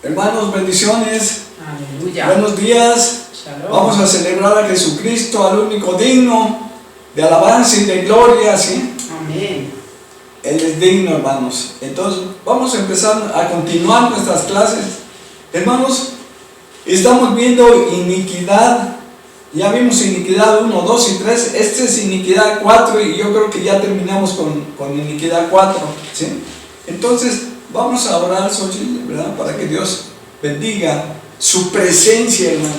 Hermanos, bendiciones. Aleluya. Buenos días. Shalom. Vamos a celebrar a Jesucristo, al único digno de alabanza y de gloria, ¿sí? Amén. Él es digno, hermanos. Entonces, vamos a empezar a continuar nuestras clases. Hermanos, estamos viendo iniquidad. Ya vimos iniquidad 1, 2 y 3. Este es iniquidad 4 y yo creo que ya terminamos con iniquidad 4, ¿sí? Entonces, vamos a orar, Xochitl, ¿verdad? Para que Dios bendiga su presencia, hermanos.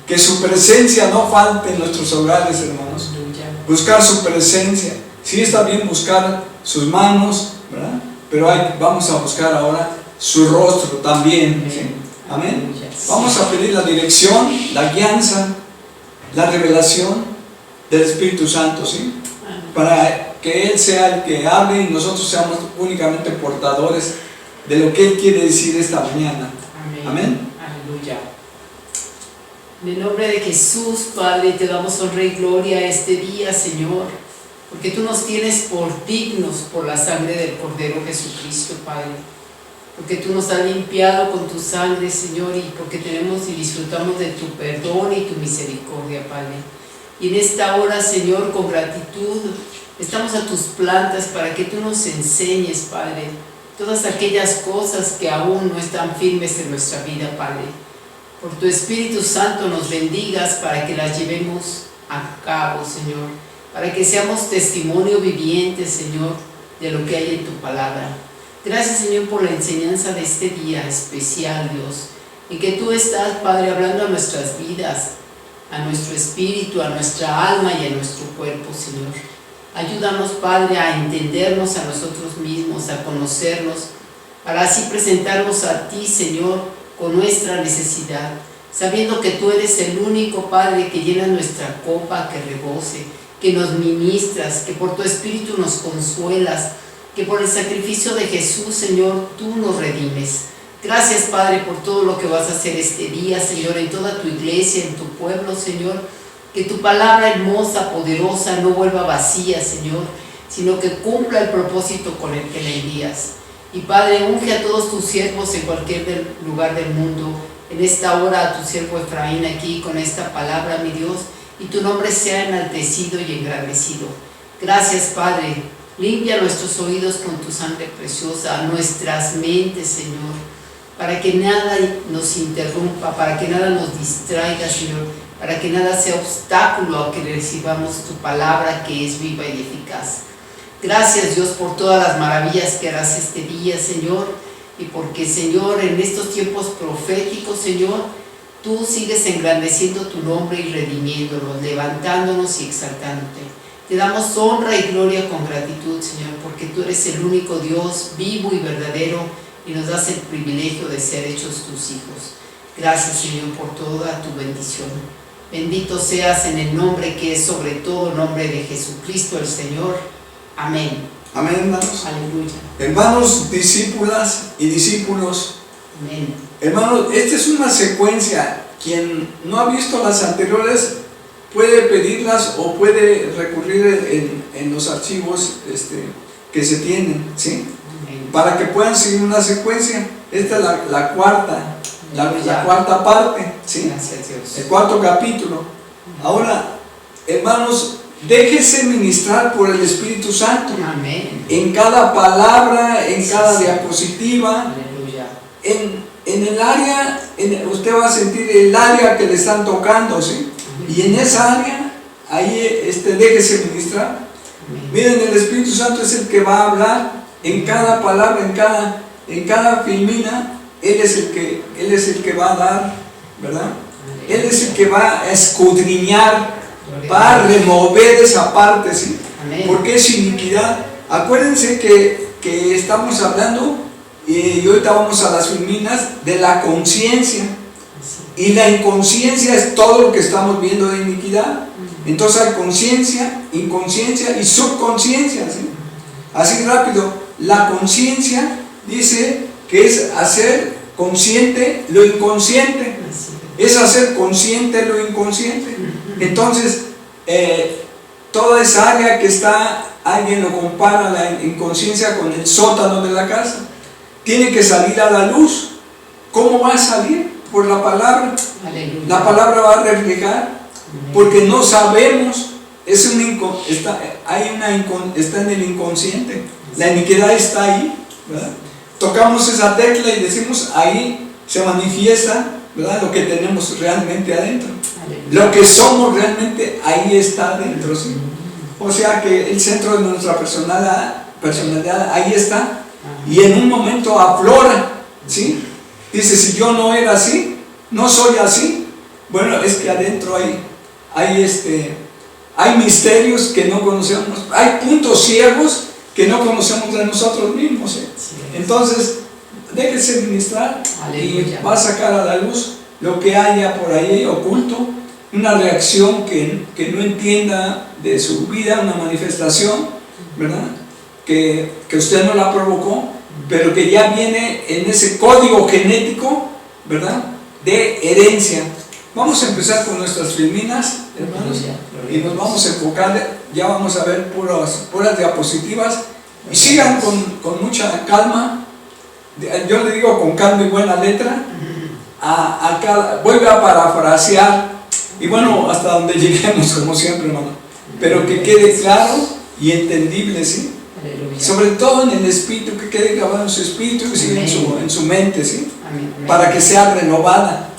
Que su presencia no falte en nuestros hogares, hermanos. Aleluya. Buscar su presencia. Sí está bien buscar sus manos, ¿verdad? Pero vamos a buscar ahora su rostro también, ¿sí? Amén. Aleluya. Vamos a pedir la dirección, la guianza, la revelación del Espíritu Santo, ¿sí? Para que Él sea el que hable y nosotros seamos únicamente portadores de lo que Él quiere decir esta mañana. Amén. Amén. Aleluya. En el nombre de Jesús, Padre, te damos honra y gloria este día, Señor, porque tú nos tienes por dignos por la sangre del Cordero Jesucristo, Padre. Porque tú nos has limpiado con tu sangre, Señor, y porque tenemos y disfrutamos de tu perdón y tu misericordia, Padre. Y en esta hora, Señor, con gratitud, estamos a tus plantas para que tú nos enseñes, Padre, todas aquellas cosas que aún no están firmes en nuestra vida, Padre. Por tu Espíritu Santo nos bendigas para que las llevemos a cabo, Señor, para que seamos testimonio viviente, Señor, de lo que hay en tu palabra. Gracias, Señor, por la enseñanza de este día especial, Dios, en que tú estás, Padre, hablando a nuestras vidas, a nuestro espíritu, a nuestra alma y a nuestro cuerpo, Señor. Ayúdanos, Padre, a entendernos a nosotros mismos, a conocernos, para así presentarnos a ti, Señor, con nuestra necesidad, sabiendo que tú eres el único, Padre, que llena nuestra copa, que rebose, que nos ministras, que por tu Espíritu nos consuelas, que por el sacrificio de Jesús, Señor, tú nos redimes. Gracias, Padre, por todo lo que vas a hacer este día, Señor, en toda tu iglesia, en tu pueblo, Señor. Que tu palabra hermosa, poderosa, no vuelva vacía, Señor, sino que cumpla el propósito con el que la envías. Y, Padre, unge a todos tus siervos en cualquier lugar del mundo. En esta hora a tu siervo Efraín aquí con esta palabra, mi Dios, y tu nombre sea enaltecido y engrandecido. Gracias, Padre. Limpia nuestros oídos con tu sangre preciosa, nuestras mentes, Señor, para que nada nos interrumpa, para que nada nos distraiga, Señor, para que nada sea obstáculo a que recibamos tu palabra que es viva y eficaz. Gracias, Dios, por todas las maravillas que harás este día, Señor, y porque, Señor, en estos tiempos proféticos, Señor, tú sigues engrandeciendo tu nombre y redimiéndonos, levantándonos y exaltándote. Te damos honra y gloria con gratitud, Señor, porque tú eres el único Dios vivo y verdadero y nos das el privilegio de ser hechos tus hijos. Gracias, Señor, por toda tu bendición. Bendito seas en el nombre que es sobre todo nombre de Jesucristo el Señor. Amén. Amén, hermanos. Aleluya. Hermanos, discípulas y discípulos. Amén. Hermanos, esta es una secuencia. Quien no ha visto las anteriores puede pedirlas o puede recurrir en los archivos que se tienen, ¿sí? Amén. Para que puedan seguir una secuencia. Esta es la cuarta, la cuarta parte, ¿sí? Gracias, Dios. El cuarto capítulo. Ahora, hermanos, déjese ministrar por el Espíritu Santo. Amén. En cada palabra, en cada diapositiva, Aleluya. en el área, usted va a sentir el área que le están tocando, ¿sí? Y en esa área, ahí déjese ministrar. Amén. Miren, el Espíritu Santo es el que va a hablar en cada palabra, en cada filmina. Él es el que va a dar, ¿verdad? Él es el que va a escudriñar, va a remover esa parte, ¿sí? Amén. Porque es iniquidad. Acuérdense que estamos hablando, y ahorita vamos a las filminas, de la conciencia. Y la inconsciencia es todo lo que estamos viendo de iniquidad. Entonces hay conciencia, inconsciencia y subconsciencia, ¿sí? Así rápido, la conciencia dice que es hacer consciente lo inconsciente. Es hacer consciente lo inconsciente. Entonces, toda esa área que está, alguien lo compara, la inconsciencia, con el sótano de la casa. Tiene que salir a la luz. ¿Cómo va a salir? Por la palabra. Aleluya. La palabra va a reflejar, porque no sabemos, está en el inconsciente, la iniquidad está ahí, ¿verdad? Tocamos esa tecla y decimos, ahí se manifiesta, ¿verdad?, lo que tenemos realmente adentro. Aleluya. Lo que somos realmente, ahí está adentro, ¿sí? O sea que el centro de nuestra personalidad ahí está, y en un momento aflora, ¿sí? Dice, si yo no era así, no soy así. Bueno, es que adentro hay misterios que no conocemos, hay puntos ciegos que no conocemos de nosotros mismos, ¿eh? Entonces, déjese ministrar. Aleluya. Y va a sacar a la luz lo que haya por ahí oculto, una reacción que no entienda de su vida, una manifestación, ¿verdad?, que usted no la provocó, pero que ya viene en ese código genético, ¿verdad?, de herencia. Vamos a empezar con nuestras filminas, hermanos, y nos vamos a enfocar. Ya vamos a ver puras diapositivas, y sigan con mucha calma. Yo le digo con calma y buena letra. Voy a parafrasear, y bueno, hasta donde lleguemos, como siempre, hermano, pero que quede claro y entendible, ¿sí? Aleluya. Sobre todo en el espíritu, que quede grabado en su espíritu y sí, en su mente, ¿sí? Amén. Para que sea renovada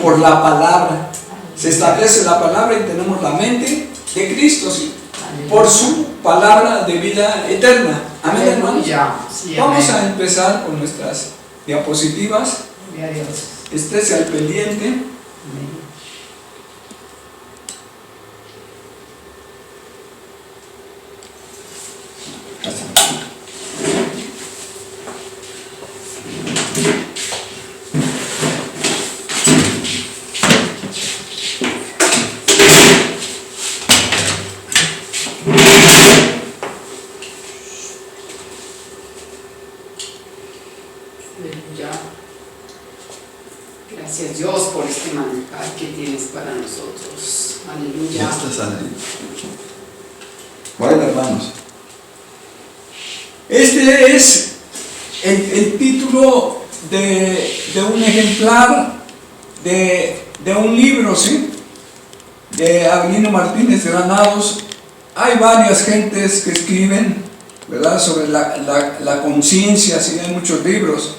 por la palabra. Se establece la palabra y tenemos la mente de Cristo, ¿sí?, por su palabra de vida eterna. Amén, hermanos. Sí, vamos a empezar con nuestras diapositivas. Estése al pendiente. Amén. Gracias, Dios, por este manjar que tienes para nosotros. Aleluya. Ya está saliendo. Bueno, hermanos, este es el título de un ejemplar de un libro, ¿sí?, de Abelino Martínez Granados. Hay varias gentes que escriben, ¿verdad?, sobre la conciencia, ¿sí?, hay muchos libros.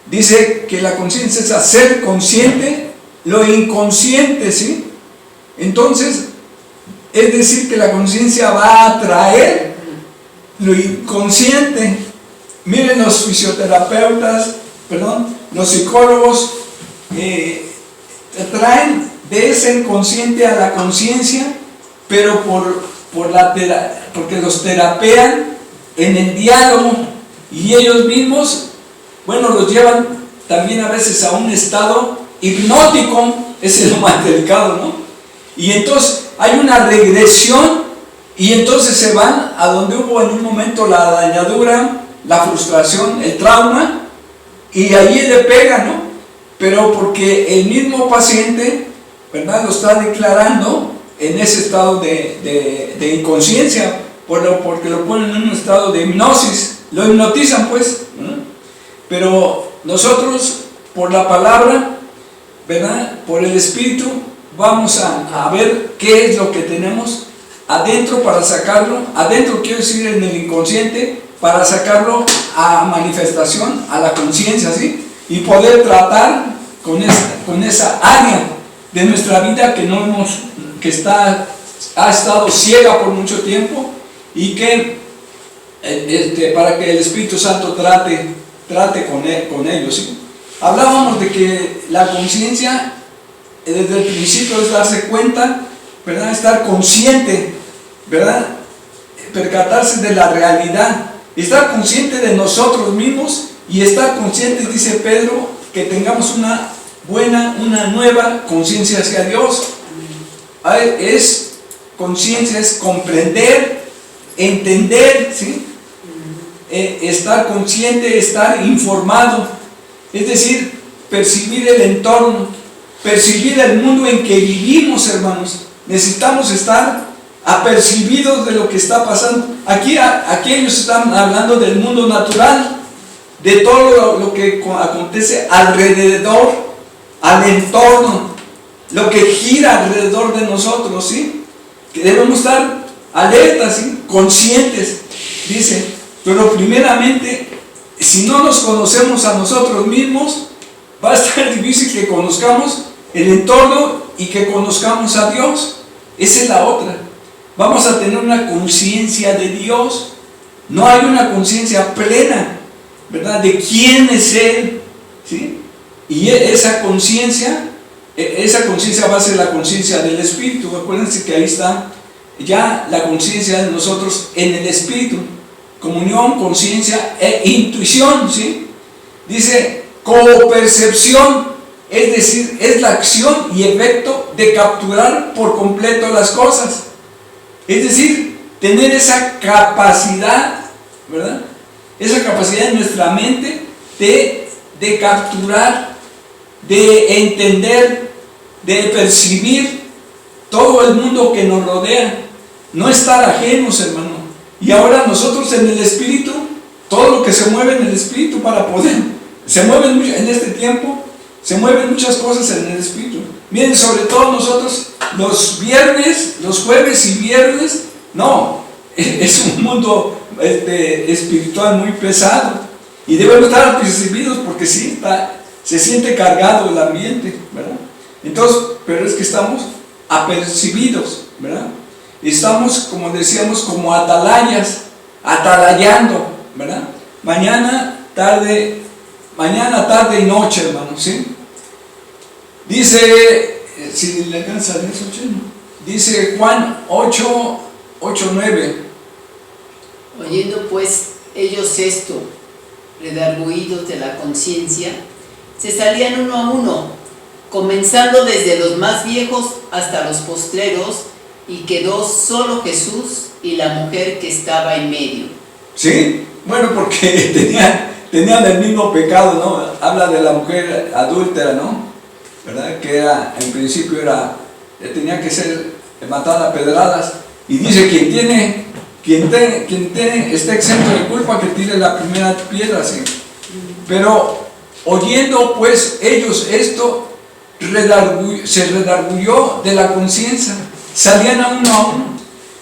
Dice que la conciencia es hacer consciente lo inconsciente, ¿sí? Entonces, es decir, que la conciencia va a atraer lo inconsciente. Miren, los fisioterapeutas, los psicólogos traen de ese inconsciente a la conciencia, pero porque los terapean en el diálogo, y ellos mismos, bueno, los llevan también a veces a un estado hipnótico. Ese es lo más delicado, ¿no? Y entonces hay una regresión, y entonces se van a donde hubo en un momento la dañadura, la frustración, el trauma, y allí le pegan, ¿no? Pero porque el mismo paciente, ¿verdad?, lo está declarando en ese estado de inconsciencia, porque lo ponen en un estado de hipnosis, lo hipnotizan, pues, ¿no? Pero nosotros, por la palabra, ¿verdad?, por el espíritu, vamos a ver qué es lo que tenemos adentro para sacarlo. Adentro quiero decir en el inconsciente, para sacarlo a manifestación, a la conciencia, ¿sí?, y poder tratar con esa área de nuestra vida ha estado ciega por mucho tiempo, y que para que el Espíritu Santo trate con ellos, ¿sí? Hablábamos de que la conciencia desde el principio es darse cuenta, ¿verdad?, estar consciente, ¿verdad?, percatarse de la realidad, estar consciente de nosotros mismos, y estar consciente, dice Pedro, que tengamos una nueva conciencia hacia Dios. Conciencia es comprender, entender, ¿sí?, estar consciente, estar informado, es decir, percibir el entorno, percibir el mundo en que vivimos, hermanos. Necesitamos estar apercibidos de lo que está pasando. Aquí ellos están hablando del mundo natural, de todo lo que acontece alrededor, al entorno, lo que gira alrededor de nosotros, ¿sí? Que debemos estar alertas, ¿sí? Conscientes, dice, pero primeramente, si no nos conocemos a nosotros mismos, va a estar difícil que conozcamos el entorno y que conozcamos a Dios. Esa es la otra. Vamos a tener una conciencia de Dios. No hay una conciencia plena, ¿verdad? De quién es Él, ¿sí? Y esa conciencia va a ser la conciencia del Espíritu. Acuérdense que ahí está ya la conciencia de nosotros en el Espíritu. Comunión, conciencia e intuición, ¿sí? Dice copercepción, es decir, es la acción y efecto de capturar por completo las cosas. Es decir, tener esa capacidad, ¿verdad? Esa capacidad en nuestra mente de capturar, de entender, de percibir todo el mundo que nos rodea. No estar ajenos, hermano. Y ahora nosotros en el Espíritu, todo lo que se mueve en el Espíritu para poder, se mueven en este tiempo, se mueven muchas cosas en el Espíritu. Miren, sobre todo nosotros, los viernes, los jueves y viernes, no, es un mundo espiritual muy pesado. Y debemos estar apercibidos porque sí, se siente cargado el ambiente, ¿verdad? Entonces, pero es que estamos apercibidos, ¿verdad? Estamos, como decíamos, como atalayas, atalayando, ¿verdad? Mañana, tarde y noche, hermano, ¿sí? Dice, si le alcanza a leer eso, ¿no? Dice Juan 8:9. Oyendo pues ellos esto, redargüidos de la conciencia, se salían uno a uno, comenzando desde los más viejos hasta los postreros, y quedó solo Jesús y la mujer que estaba en medio. Sí, bueno, porque tenían el mismo pecado, ¿no? Habla de la mujer adúltera, ¿no? ¿Verdad? Que en principio tenía que ser matada a pedradas. Y dice, quien esté exento de culpa, que tire la primera piedra, ¿sí? Pero oyendo pues ellos esto, se redarguyó de la conciencia. Salían a uno.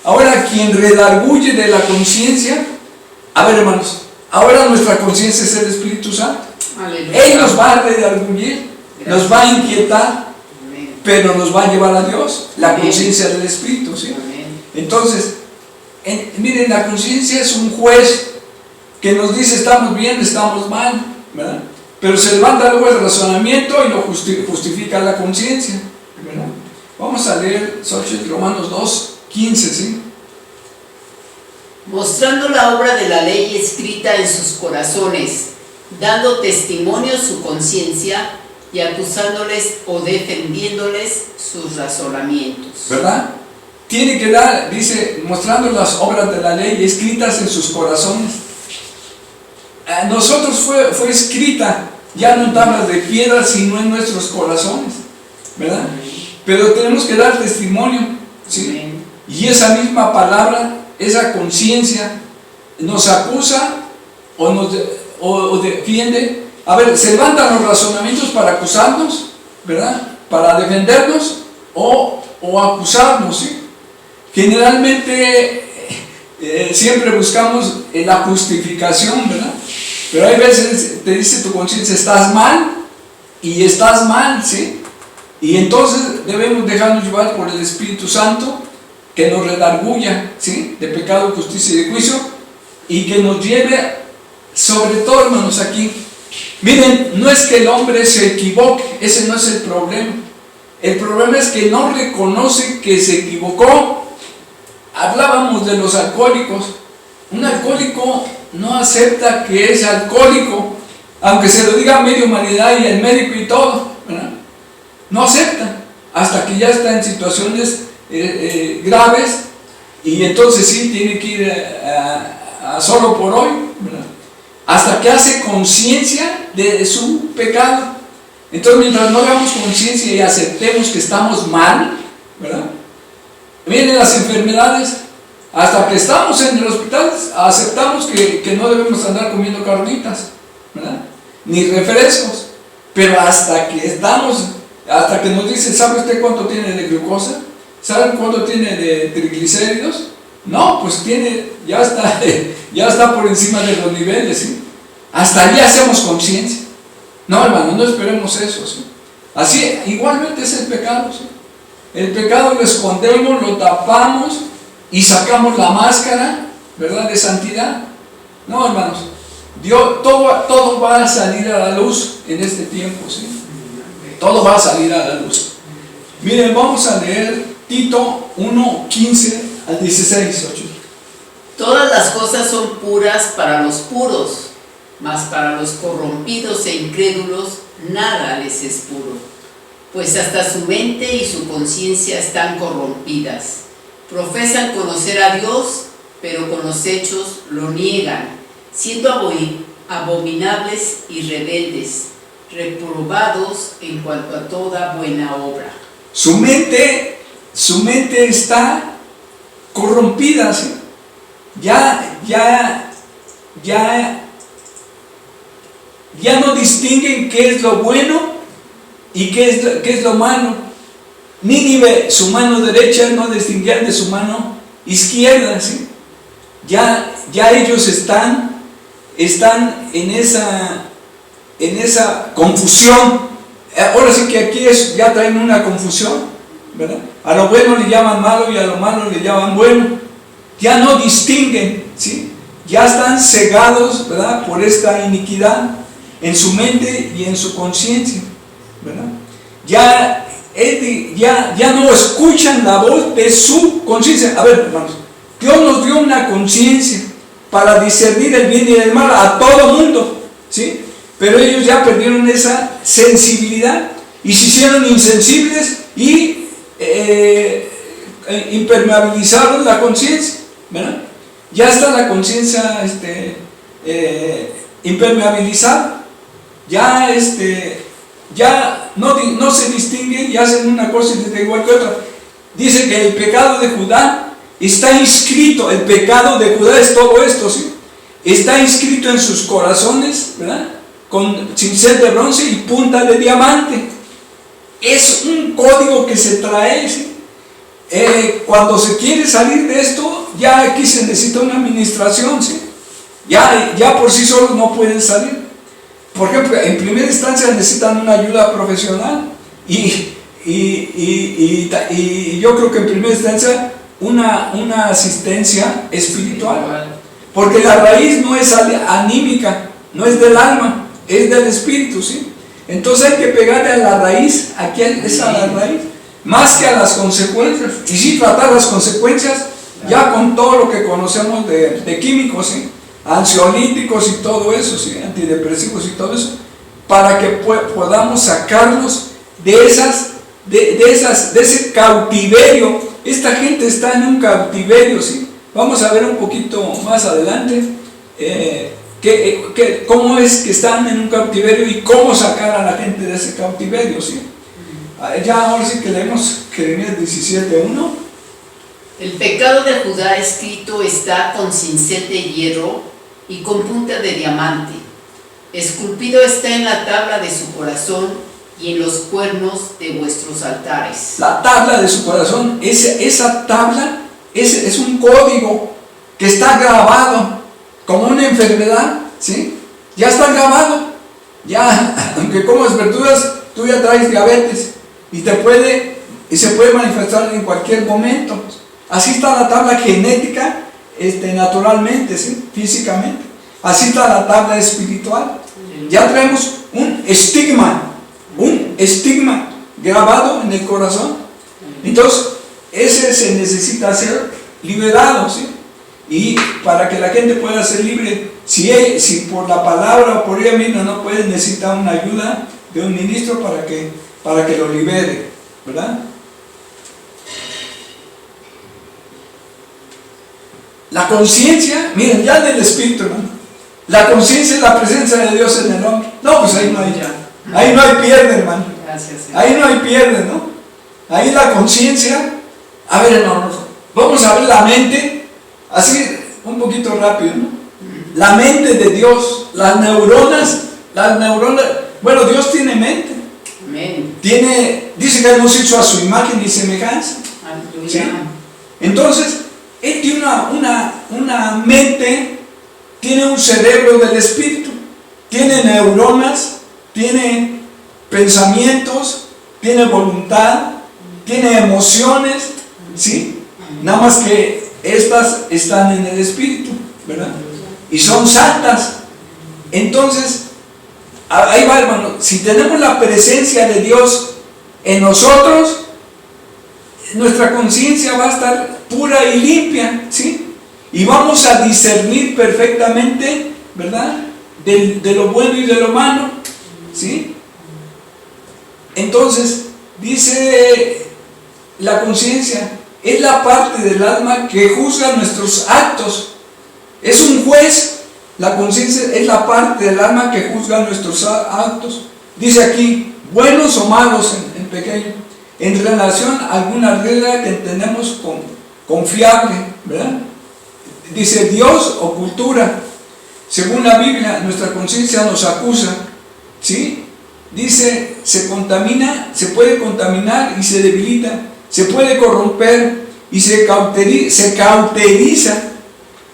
Ahora quien redarguye de la conciencia, a ver, hermanos, ahora nuestra conciencia es el Espíritu Santo. Aleluya. Él nos va a redarguir, nos va a inquietar, amén, pero nos va a llevar a Dios, la conciencia del Espíritu, ¿sí? Amén. Entonces, miren, la conciencia es un juez que nos dice estamos bien, estamos mal, ¿verdad? Pero se levanta luego el razonamiento y lo justifica la conciencia, ¿verdad? Vamos a leer Romanos 2:15, ¿sí? Mostrando la obra de la ley escrita en sus corazones, dando testimonio su conciencia y acusándoles o defendiéndoles sus razonamientos. ¿Verdad? Tiene que dar, dice, mostrando las obras de la ley escritas en sus corazones. A nosotros fue escrita ya no en tablas de piedra, sino en nuestros corazones, ¿verdad? Pero tenemos que dar testimonio, ¿sí? Y esa misma palabra, esa conciencia, nos acusa o defiende. A ver, se levantan los razonamientos para acusarnos, ¿verdad? Para defendernos o acusarnos, ¿sí? Generalmente siempre buscamos la justificación, ¿verdad? Pero hay veces te dice tu conciencia, estás mal, y estás mal, ¿sí? Y entonces debemos dejarnos llevar por el Espíritu Santo, que nos redarguya, ¿sí? De pecado, justicia y de juicio, y que nos lleve, sobre todo, hermanos, aquí. Miren, no es que el hombre se equivoque, ese no es el problema. El problema es que no reconoce que se equivocó. Hablábamos de los alcohólicos. Un alcohólico no acepta que es alcohólico, aunque se lo diga a medio humanidad y el médico y todo, ¿verdad? No acepta, hasta que ya está en situaciones graves, y entonces sí tiene que ir a solo por hoy, ¿verdad? Hasta que hace conciencia de su pecado. Entonces, mientras no hagamos conciencia y aceptemos que estamos mal, ¿verdad? Miren las enfermedades, hasta que estamos en el hospital, aceptamos que no debemos andar comiendo carnitas, ¿verdad? Ni refrescos. Pero hasta que nos dice, ¿sabe usted cuánto tiene de glucosa? ¿Sabe cuánto tiene de triglicéridos? No, pues ya está por encima de los niveles, ¿sí? Hasta allí hacemos conciencia. No, hermano, no esperemos eso, ¿sí? Así, igualmente es el pecado, ¿sí? El pecado lo escondemos, lo tapamos y sacamos la máscara, ¿verdad?, de santidad. No, hermanos, todo va a salir a la luz en este tiempo, ¿sí? Todo va a salir a la luz. Miren, vamos a leer Tito 1, 15 al 16, 8. Todas las cosas son puras para los puros, mas para los corrompidos e incrédulos nada les es puro, pues hasta su mente y su conciencia están corrompidas. Profesan conocer a Dios, pero con los hechos lo niegan, siendo abominables y rebeldes, reprobados en cuanto a toda buena obra. Su mente está corrompida, ¿sí? Ya no distinguen qué es lo bueno y qué es lo malo. Nínive, su mano derecha no distinguían de su mano izquierda, ¿sí? Ya ellos están en esa confusión. Ahora sí que aquí ya traen una confusión, ¿verdad? A lo bueno le llaman malo y a lo malo le llaman bueno. Ya no distinguen, ¿sí? Ya están cegados, ¿verdad?, por esta iniquidad en su mente y en su conciencia, ¿verdad? Ya no escuchan la voz de su conciencia. A ver, hermanos, Dios nos dio una conciencia para discernir el bien y el mal a todo mundo, ¿sí? Pero ellos ya perdieron esa sensibilidad y se hicieron insensibles y impermeabilizaron la conciencia, ¿verdad? Ya está la conciencia impermeabilizada, ya no se distinguen y hacen una cosa igual que otra. Dice que el pecado de Judá está inscrito, el pecado de Judá es todo esto, ¿sí? Está inscrito en sus corazones, ¿verdad?, con cincel de bronce y punta de diamante. Es un código que se trae, ¿sí? Cuando se quiere salir de esto, ya aquí se necesita una administración, ¿sí? Ya por sí solos no pueden salir. Por ejemplo, en primera instancia necesitan una ayuda profesional y yo creo que en primera instancia una asistencia espiritual, porque la raíz no es anímica, no es del alma, es del espíritu, ¿sí? Entonces hay que pegarle a la raíz, aquí es a la raíz, más que a las consecuencias, y sí tratar las consecuencias ya con todo lo que conocemos de químicos, ¿sí?, ansiolíticos y todo eso, ¿sí?, antidepresivos y todo eso, para que podamos sacarlos de ese cautiverio. Esta gente está en un cautiverio, ¿sí? Vamos a ver un poquito más adelante cómo es que están en un cautiverio y cómo sacar a la gente de ese cautiverio, ¿sí? Ya ahora sí que leemos Jeremías 17:1. El pecado de Judá escrito está con cincel de hierro y con punta de diamante. Esculpido está en la tabla de su corazón y en los cuernos de vuestros altares. La tabla de su corazón, esa tabla es un código que está grabado como una enfermedad, ¿sí? Ya está grabado. Ya, aunque comas verduras, tú ya traes diabetes y se puede manifestar en cualquier momento. Así está la tabla genética, naturalmente, ¿sí?, físicamente. Así está la tabla espiritual. Ya traemos un estigma grabado en el corazón. Entonces, ese se necesita ser liberado, ¿sí? Y para que la gente pueda ser libre, si por la palabra o por ella misma no puede, necesita una ayuda de un ministro para que lo libere, ¿verdad? La conciencia, miren, ya del espíritu, hermano. La conciencia es la presencia de Dios en el hombre. No, pues ahí no hay pierde, hermano. Ahí no hay pierde, ¿no? Ahí la conciencia. A ver, hermanos, vamos a ver la mente, así un poquito rápido, ¿no? La mente de Dios las neuronas, bueno, Dios tiene mente. Amén. Dice que nos hizo a su imagen y semejanza. Aleluya. ¿Sí? Entonces, Él tiene una mente, tiene un cerebro del espíritu, tiene neuronas, tiene pensamientos, tiene voluntad, tiene emociones, ¿sí? Nada más que estas están en el espíritu, ¿verdad? Y son santas. Entonces, ahí va, hermano, si tenemos la presencia de Dios en nosotros, nuestra conciencia va a estar pura y limpia, ¿sí? Y vamos a discernir perfectamente, ¿verdad? De lo bueno y de lo malo, ¿sí? Entonces, dice la conciencia, es la parte del alma que juzga nuestros actos. Es un juez. La conciencia es la parte del alma que juzga nuestros actos. Dice aquí, buenos o malos en pequeño, en relación a alguna regla que entendemos confiable, ¿verdad? Dice Dios o cultura. Según la Biblia, nuestra conciencia nos acusa, ¿sí? Dice, se contamina, se puede contaminar y se debilita, se puede corromper y se cauteriza.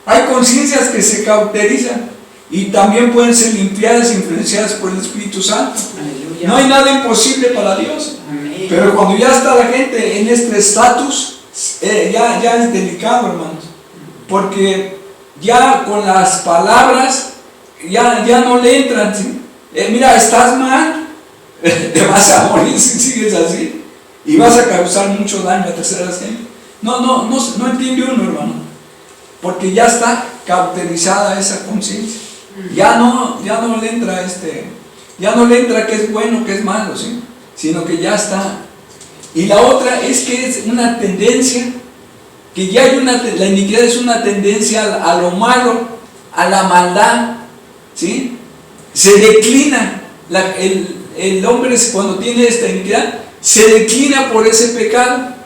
Hay conciencias que se cauterizan y también pueden ser limpiadas e influenciadas por el Espíritu Santo. Aleluya. No hay nada imposible para Dios. Amén. Pero cuando ya está la gente en este estatus, ya es delicado, hermanos. Porque ya con las palabras ya no le entran, ¿sí? Mira, estás mal, te vas a morir si sigues así y vas a causar mucho daño a terceras gentes. No entiende uno, hermano. Porque ya está cauterizada esa conciencia. Ya no le entra ya no le entra que es bueno, que es malo, ¿sí? Sino que ya está. Y la otra es que es una tendencia, que ya hay la iniquidad es una tendencia a lo malo, a la maldad, ¿sí? Se declina, el hombre cuando tiene esta iniquidad, se declina por ese pecado.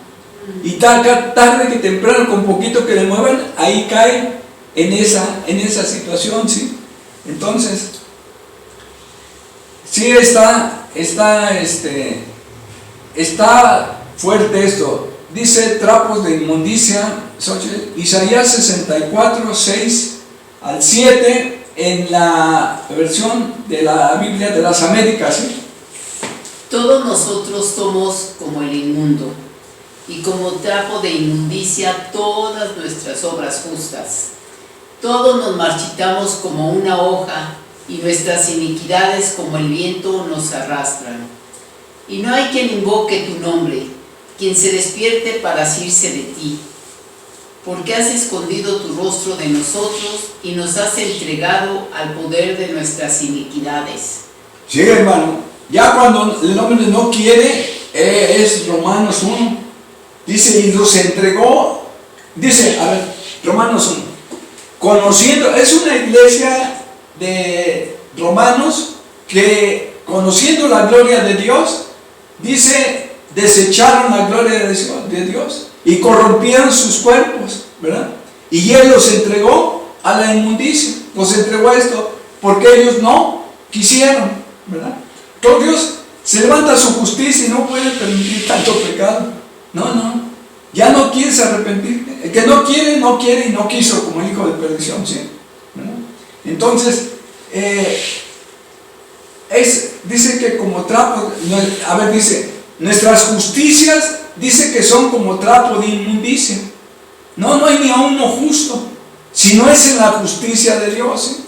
Y tarde que temprano, con poquito que le muevan, ahí cae en esa situación, ¿sí? Entonces, sí está fuerte esto. Dice trapos de inmundicia, Isaías 64, 6 al 7, en la versión de la Biblia de las Américas, ¿sí? Todos nosotros somos como el inmundo, y como trapo de inmundicia todas nuestras obras justas. Todos nos marchitamos como una hoja, y nuestras iniquidades como el viento nos arrastran. Y no hay quien invoque tu nombre, quien se despierte para asirse de ti. Porque has escondido tu rostro de nosotros y nos has entregado al poder de nuestras iniquidades. Sí, hermano, ya cuando el hombre no quiere, es Romanos 1. Dice, y los entregó, dice, a ver, Romanos 1, conociendo, es una iglesia de romanos que conociendo la gloria de Dios, dice, desecharon la gloria de Dios y corrompieron sus cuerpos, ¿verdad? Y Él los entregó a la inmundicia, los entregó a esto, porque ellos no quisieron, ¿verdad? Todo Dios se levanta su justicia y no puede permitir tanto pecado. No, ya no quieres arrepentirte. El que no quiere y no quiso, como el hijo de perdición, ¿sí? ¿Verdad? Entonces, dice que como trapo, dice, nuestras justicias, dice que son como trapo de inmundicia. No hay ni a uno justo, si no es en la justicia de Dios, ¿sí?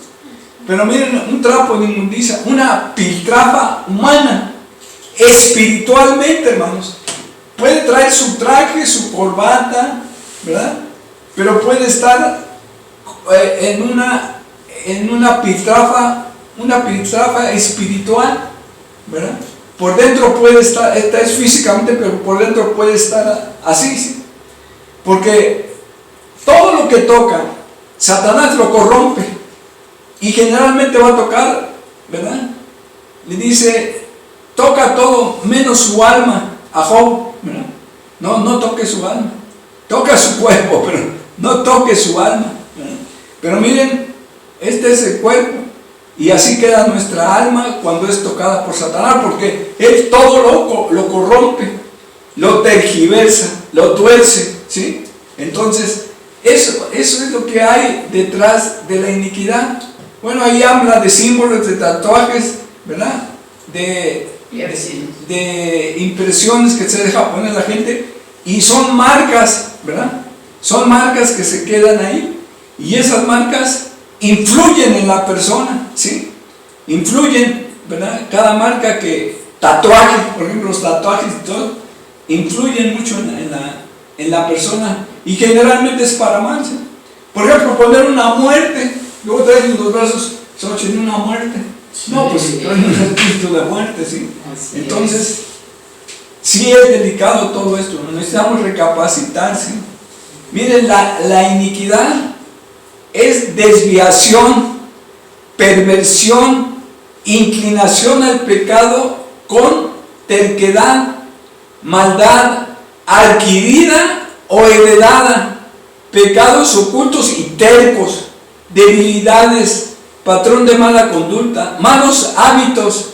Pero miren, un trapo de inmundicia, una piltrafa humana, espiritualmente, hermanos. Puede traer su traje, su corbata, ¿verdad? Pero puede estar en una piltrafa espiritual, ¿verdad? Por dentro puede estar, esta es físicamente, pero por dentro puede estar así, ¿sí? Porque todo lo que toca, Satanás lo corrompe y generalmente va a tocar, ¿verdad? Le dice, toca todo menos su alma a Job, ¿verdad? No toque su alma, toca su cuerpo, pero no toque su alma, ¿verdad? Pero miren, este es el cuerpo, Y así queda nuestra alma cuando es tocada por Satanás, porque él todo lo corrompe, lo tergiversa, lo tuerce, ¿sí? Entonces, eso es lo que hay detrás de la iniquidad. Bueno, ahí habla de símbolos, de tatuajes, ¿verdad? De impresiones que se deja poner la gente, y son marcas, ¿verdad? Son marcas que se quedan ahí, y esas marcas influyen en la persona, ¿sí? Influyen, ¿verdad? Cada marca tatuaje, por ejemplo, los tatuajes y todo, influyen mucho en la persona, y generalmente es para mal, ¿sí? Por ejemplo, poner una muerte, luego traen los brazos, tiene una muerte. No, pues traen un espíritu de muerte, ¿sí? Entonces, sí es delicado todo esto, necesitamos recapacitar, ¿sí? Miren, la iniquidad es desviación, perversión, inclinación al pecado con terquedad, maldad adquirida o heredada, pecados ocultos y tercos, debilidades, patrón de mala conducta, malos hábitos,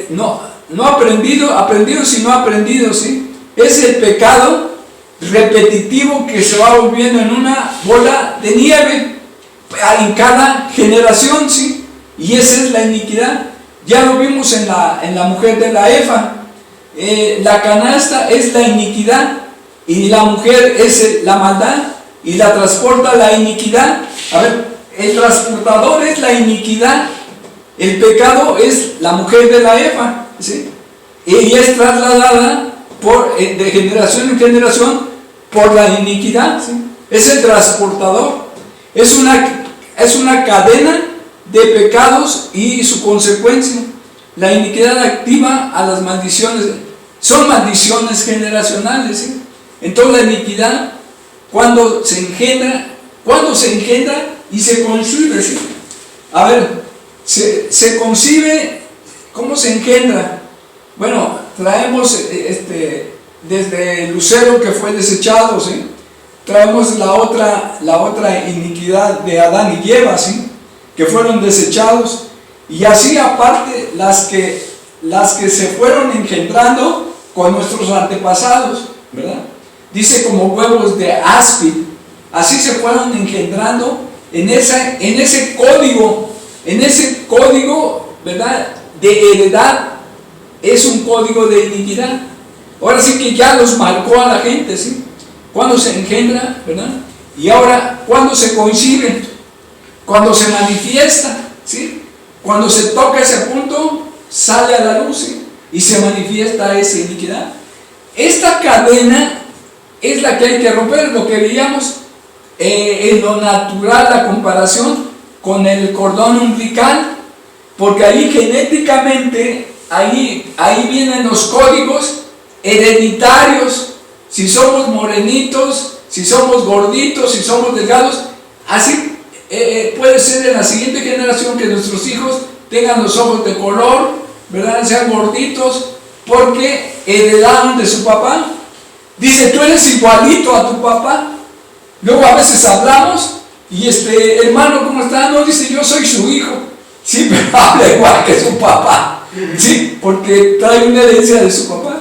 no aprendidos y no aprendidos, ¿sí? Es el pecado repetitivo que se va volviendo en una bola de nieve en cada generación, ¿sí? Y esa es la iniquidad. Ya lo vimos en la mujer de la Efa. La canasta es la iniquidad y la mujer es la maldad y la transporta la iniquidad. A ver, el transportador es la iniquidad, el pecado es la mujer de la Efa, ¿sí? Y es trasladada de generación en generación por la iniquidad, ¿sí? Es el transportador, es una cadena de pecados y su consecuencia. La iniquidad activa a las maldiciones, son maldiciones generacionales, ¿sí? Entonces la iniquidad, cuando se engendra y se concibe, ¿sí? A ver, se concibe, ¿cómo se engendra? Bueno, traemos desde Lucero, que fue desechado, ¿sí? Traemos la otra iniquidad de Adán y Eva, ¿sí? Que fueron desechados, y así aparte las que se fueron engendrando con nuestros antepasados, ¿verdad? Dice como huevos de áspid, así se fueron engendrando en ese código, ¿verdad? De heredad, es un código de iniquidad. Ahora sí que ya los marcó a la gente, ¿sí? Cuando se engendra, ¿verdad? Y ahora, cuando se coincide, cuando se manifiesta, ¿sí? Cuando se toca ese punto, sale a la luz, ¿sí? Y se manifiesta esa iniquidad. Esta cadena es la que hay que romper, lo que veíamos en lo natural, la comparación con el cordón umbilical, porque ahí genéticamente, ahí vienen los códigos hereditarios, si somos morenitos, si somos gorditos, si somos delgados, así puede ser en la siguiente generación que nuestros hijos tengan los ojos de color, ¿verdad? Sean gorditos, porque heredaron de su papá. Dice, tú eres igualito a tu papá. Luego a veces hablamos y hermano, ¿cómo está? No, dice, yo soy su hijo. Sí, pero habla igual que su papá, sí, porque trae una herencia de su papá.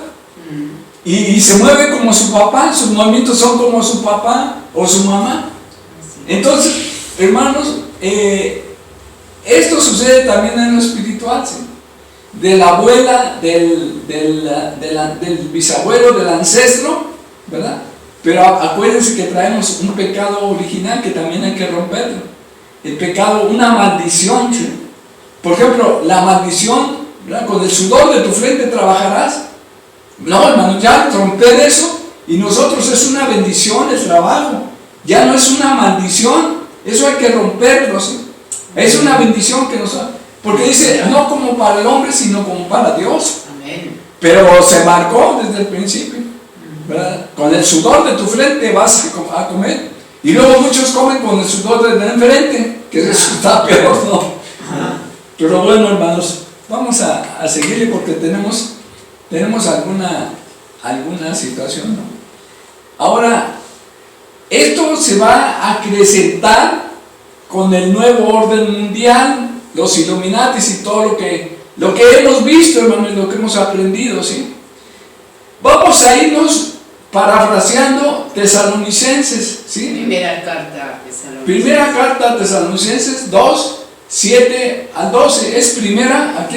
Y se mueve como su papá, sus movimientos son como su papá o su mamá. Entonces, hermanos, esto sucede también en lo espiritual, ¿sí? De la abuela, del bisabuelo, del ancestro, ¿verdad? Pero acuérdense que traemos un pecado original que también hay que romperlo. El pecado, una maldición, ¿sí? Por ejemplo, la maldición, ¿verdad? Con el sudor de tu frente trabajarás. No, hermano, ya romper eso, y nosotros es una bendición el trabajo, ya no es una maldición, eso hay que romperlo, ¿sí? Es una bendición que nos da, porque dice, no como para el hombre, sino como para Dios. Amén. Pero se marcó desde el principio, ¿verdad? Con el sudor de tu frente vas a comer, y luego muchos comen con el sudor de enfrente, que eso está peor, ¿no? Pero bueno, hermanos, vamos a seguirle porque tenemos alguna situación, ¿no? Ahora, esto se va a acrecentar con el nuevo orden mundial, los Illuminatis y todo lo que hemos visto, hermano, y lo que hemos aprendido, ¿sí? Vamos a irnos parafraseando Tesalonicenses, ¿sí? Primera carta a Tesalonicenses. Primera carta a Tesalonicenses 2, 7 al 12. Aquí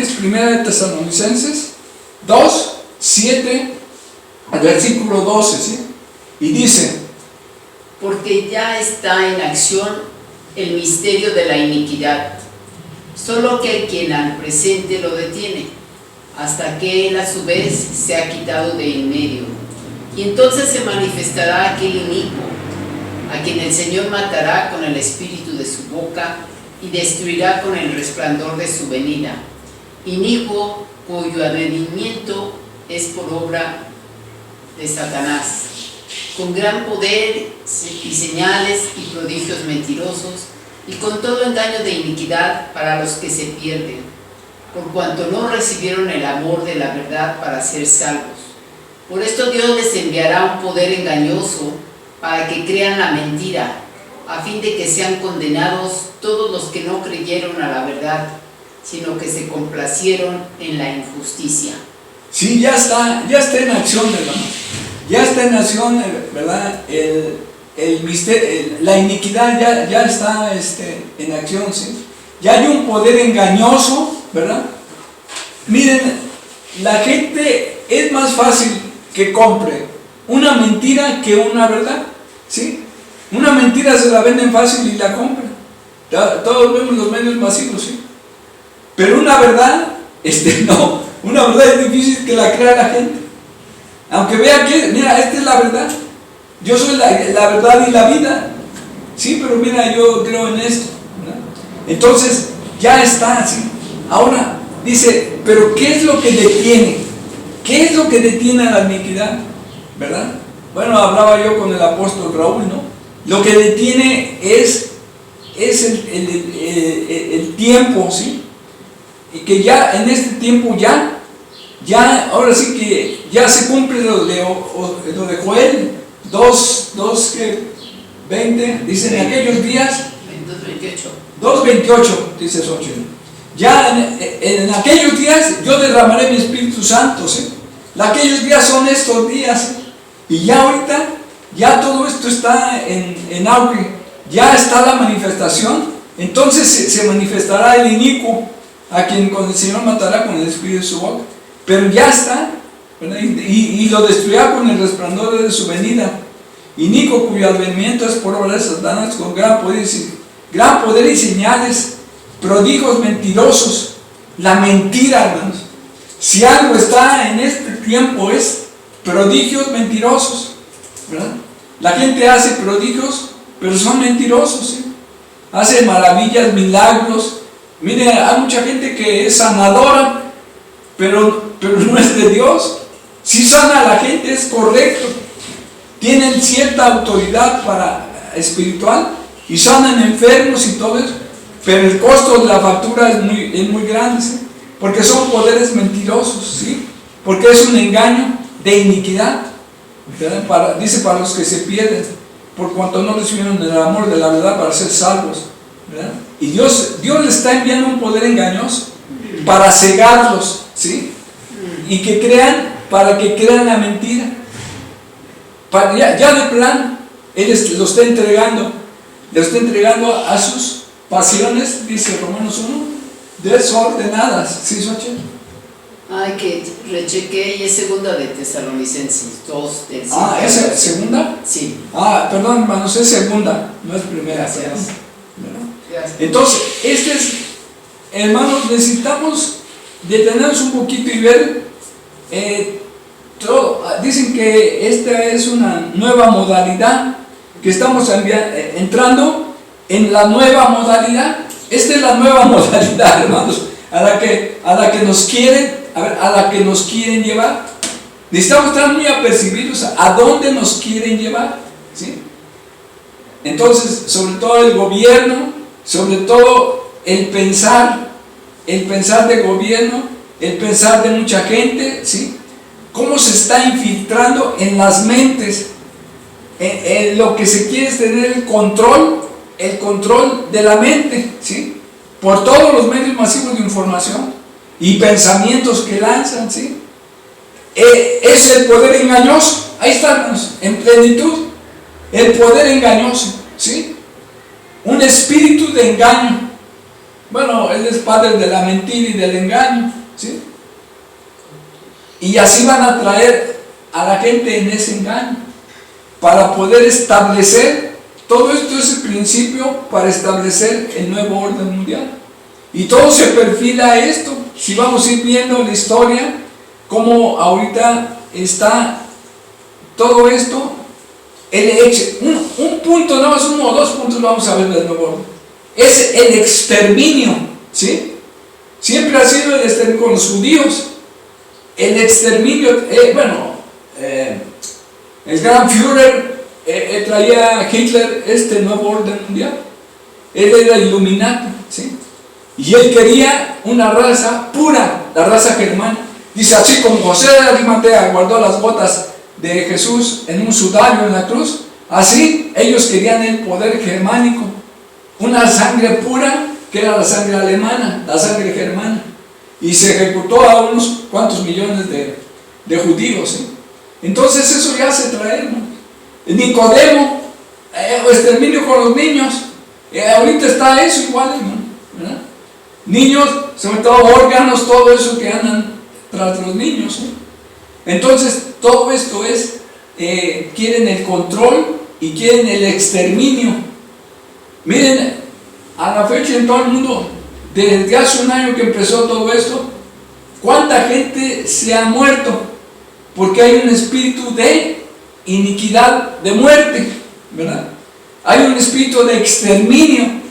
es primera de Tesalonicenses 2, 7 al versículo 12, ¿sí? Y dice: porque ya está en acción el misterio de la iniquidad, solo que quien al presente lo detiene, hasta que él a su vez se ha quitado de en medio. Y entonces se manifestará aquel inicuo, a quien el Señor matará con el espíritu de su boca y destruirá con el resplandor de su venida. Inicuo cuyo advenimiento es por obra de Satanás, con gran poder y señales y prodigios mentirosos, y con todo engaño de iniquidad para los que se pierden, por cuanto no recibieron el amor de la verdad para ser salvos. Por esto Dios les enviará un poder engañoso para que crean la mentira, a fin de que sean condenados todos los que no creyeron a la verdad, sino que se complacieron en la injusticia. Sí, ya está en acción, hermano. Ya está en acción, ¿verdad? El misterio, la iniquidad ya está en acción, ¿sí? Ya hay un poder engañoso, ¿verdad? Miren, la gente es más fácil que compre una mentira que una verdad, ¿sí? Una mentira se la venden fácil y la compran. Todos vemos los medios masivos, ¿sí? Pero una verdad, no, una verdad es difícil que la crea la gente. Aunque vea que, mira, esta es la verdad. Yo soy la verdad y la vida. Sí, pero mira, yo creo en esto, ¿verdad? Entonces, ya está así. Ahora, dice, pero ¿qué es lo que detiene? ¿Qué es lo que detiene a la iniquidad? ¿Verdad? Bueno, hablaba yo con el apóstol Raúl, ¿no? Lo que detiene es el tiempo, ¿sí? Y que ya en este tiempo ahora sí que ya se cumple lo de Joel 2:20, dice en aquellos días 2:28, dice Xochitl. Ya en aquellos días yo derramaré mi Espíritu Santo, ¿sí? Aquellos días son estos días, ¿sí? Y ya ahorita, ya todo esto está en auge, ya está la manifestación. Entonces se manifestará el inicuo, a quien con el Señor matará con el espíritu de su boca. Pero ya está, ¿verdad? Y lo destruirá con el resplandor de su venida. Inicuo cuyo advenimiento es por obra de Satanás, con gran poder y señales, prodigios mentirosos. La mentira, hermanos. Si algo está en este tiempo es prodigios mentirosos, ¿verdad? La gente hace prodigios, pero son mentirosos, ¿sí? Hace maravillas, milagros. Mire, hay mucha gente que es sanadora, pero no es de Dios. Si sana a la gente es correcto, tienen cierta autoridad espiritual y sanan enfermos y todo eso, pero el costo de la factura es muy grande, ¿sí? Porque son poderes mentirosos, ¿sí? Porque es un engaño de iniquidad, ¿verdad? Dice para los que se pierden, por cuanto no recibieron el amor de la verdad para ser salvos, ¿verdad? Y Dios les está enviando un poder engañoso para cegarlos, ¿sí? Y para que crean la mentira. Ya de plan, Él lo está entregando a sus pasiones, dice Romanos 1, desordenadas. ¿Sí, Xochitl? Ay, que rechequé, y es segunda de Tesalonicenses 2 del 5. ¿Es segunda? Sí. Perdón, hermanos, es segunda, no es primera. Gracias. Gracias. Entonces, hermanos, necesitamos detenernos un poquito y ver todo. Dicen que esta es una nueva modalidad, que estamos entrando en la nueva modalidad. Esta es la nueva modalidad, hermanos, a la que nos quieren llevar. Necesitamos estar muy apercibidos a dónde nos quieren llevar, ¿sí? Entonces, sobre todo el gobierno, sobre todo el pensar de gobierno, el pensar de mucha gente, ¿sí? Cómo se está infiltrando en las mentes. Lo que se quiere es tener el control de la mente, ¿sí? por todos los medios masivos de información y pensamientos que lanzan, ¿sí? Es el poder engañoso. Ahí estamos, en plenitud. El poder engañoso, ¿sí? Un espíritu de engaño. Bueno, él es padre de la mentira y del engaño, ¿sí? Y así van a traer a la gente en ese engaño para poder establecer. Todo esto es el principio para establecer el nuevo orden mundial. Y todo se perfila a esto. Si vamos a ir viendo la historia, cómo ahorita está todo esto, un punto, no más uno o dos puntos vamos a ver del nuevo orden. Es el exterminio, ¿sí? Siempre ha sido el exterminio con los judíos. El exterminio, el gran Führer traía Hitler este nuevo orden mundial. Él era iluminado, ¿sí? Y él quería una raza pura, la raza germana. Dice, así como José de Arimatea guardó las botas de Jesús en un sudario en la cruz, así ellos querían el poder germánico, una sangre pura que era la sangre alemana, la sangre germana, y se ejecutó a unos cuantos millones de judíos, ¿sí? Entonces eso ya se trae, ¿no? Nicodemo, exterminio con los niños, ahorita está eso igual, ¿no? ¿Verdad? Niños, sobre todo órganos, todo eso que andan tras los niños, ¿sí? Entonces todo esto es, quieren el control y quieren el exterminio. Miren, a la fecha en todo el mundo, desde hace un año que empezó todo esto, ¿cuánta gente se ha muerto? Porque hay un espíritu de iniquidad, de muerte, ¿verdad? Hay un espíritu de exterminio.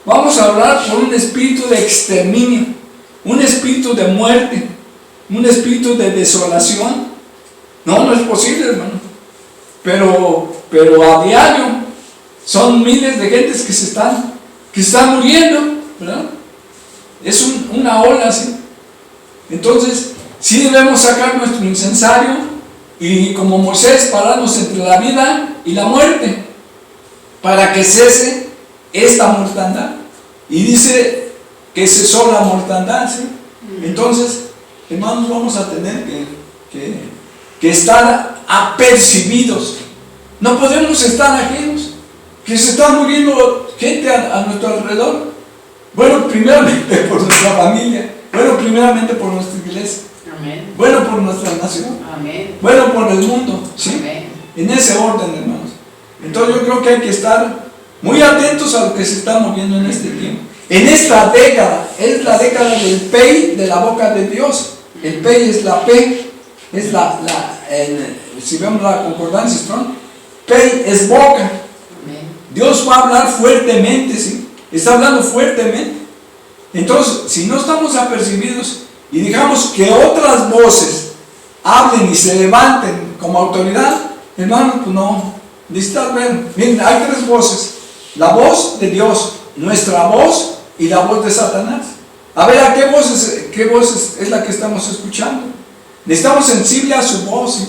Vamos a hablar por un espíritu de exterminio, un espíritu de muerte, un espíritu de desolación. No es posible, hermano. Pero a diario son miles de gentes que se están muriendo, ¿verdad? Es una ola así. Entonces, sí debemos sacar nuestro incensario y como Moisés pararnos entre la vida y la muerte para que cese esta mortandad. Y dice que cesó la mortandad, ¿sí? Entonces, hermanos, vamos a tener que estar apercibidos. No podemos estar ajenos, que se está muriendo gente a nuestro alrededor. Bueno, primeramente por nuestra familia, bueno, primeramente por nuestra iglesia, amén. Bueno, por nuestra nación, amén. Bueno, por el mundo, ¿sí? Amén. En ese orden, hermanos. Entonces yo creo que hay que estar muy atentos a lo que se está moviendo en este tiempo. En esta década, es la década del pey de la boca de Dios. El pey es la P, es si vemos la concordancia Strong, pey es boca. Amén. Dios va a hablar fuertemente, ¿sí? Está hablando fuertemente. Entonces, si no estamos apercibidos y dejamos que otras voces hablen y se levanten como autoridad, hermano, pues no, necesitas ver. Miren, hay tres voces: la voz de Dios, nuestra voz y la voz de Satanás. A ver, ¿a qué voz es la que estamos escuchando? Estamos sensibles a su voz, ¿sí?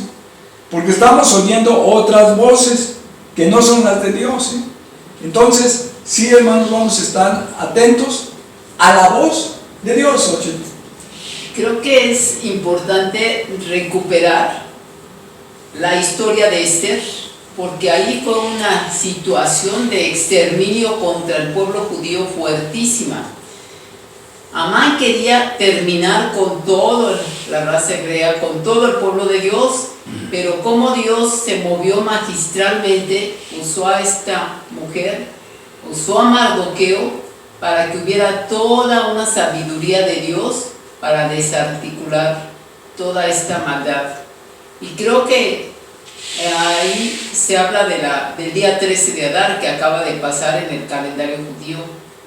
Porque estamos oyendo otras voces que no son las de Dios, ¿sí? Entonces, sí, hermanos, vamos a estar atentos a la voz de Dios. Creo que es importante recuperar la historia de Esther, porque ahí fue una situación de exterminio contra el pueblo judío fuertísima. Amán quería terminar con toda la raza hebrea, con todo el pueblo de Dios, pero como Dios se movió magistralmente, usó a esta mujer, usó a Mardoqueo para que hubiera toda una sabiduría de Dios para desarticular toda esta maldad. Y creo que ahí se habla del día 13 de Adar, que acaba de pasar en el calendario judío,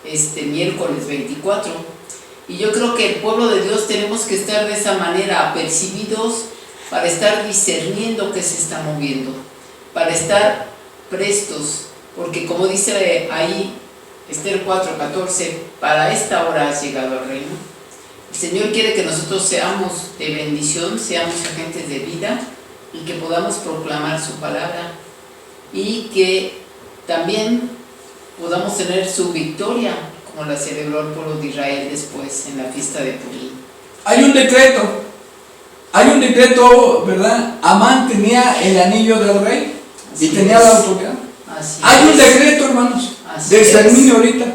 este miércoles 24. Y yo creo que el pueblo de Dios tenemos que estar de esa manera, apercibidos, para estar discerniendo qué se está moviendo, para estar prestos, porque como dice ahí Esther 4:14, para esta hora has llegado al reino. El Señor quiere que nosotros seamos de bendición, seamos agentes de vida y que podamos proclamar su palabra y que también podamos tener su victoria como la celebró el pueblo de Israel después en la fiesta de Purim. Hay un decreto, ¿verdad? Amán tenía el anillo del rey y tenía la autoridad. Hay un decreto, hermanos, de exterminio ahorita.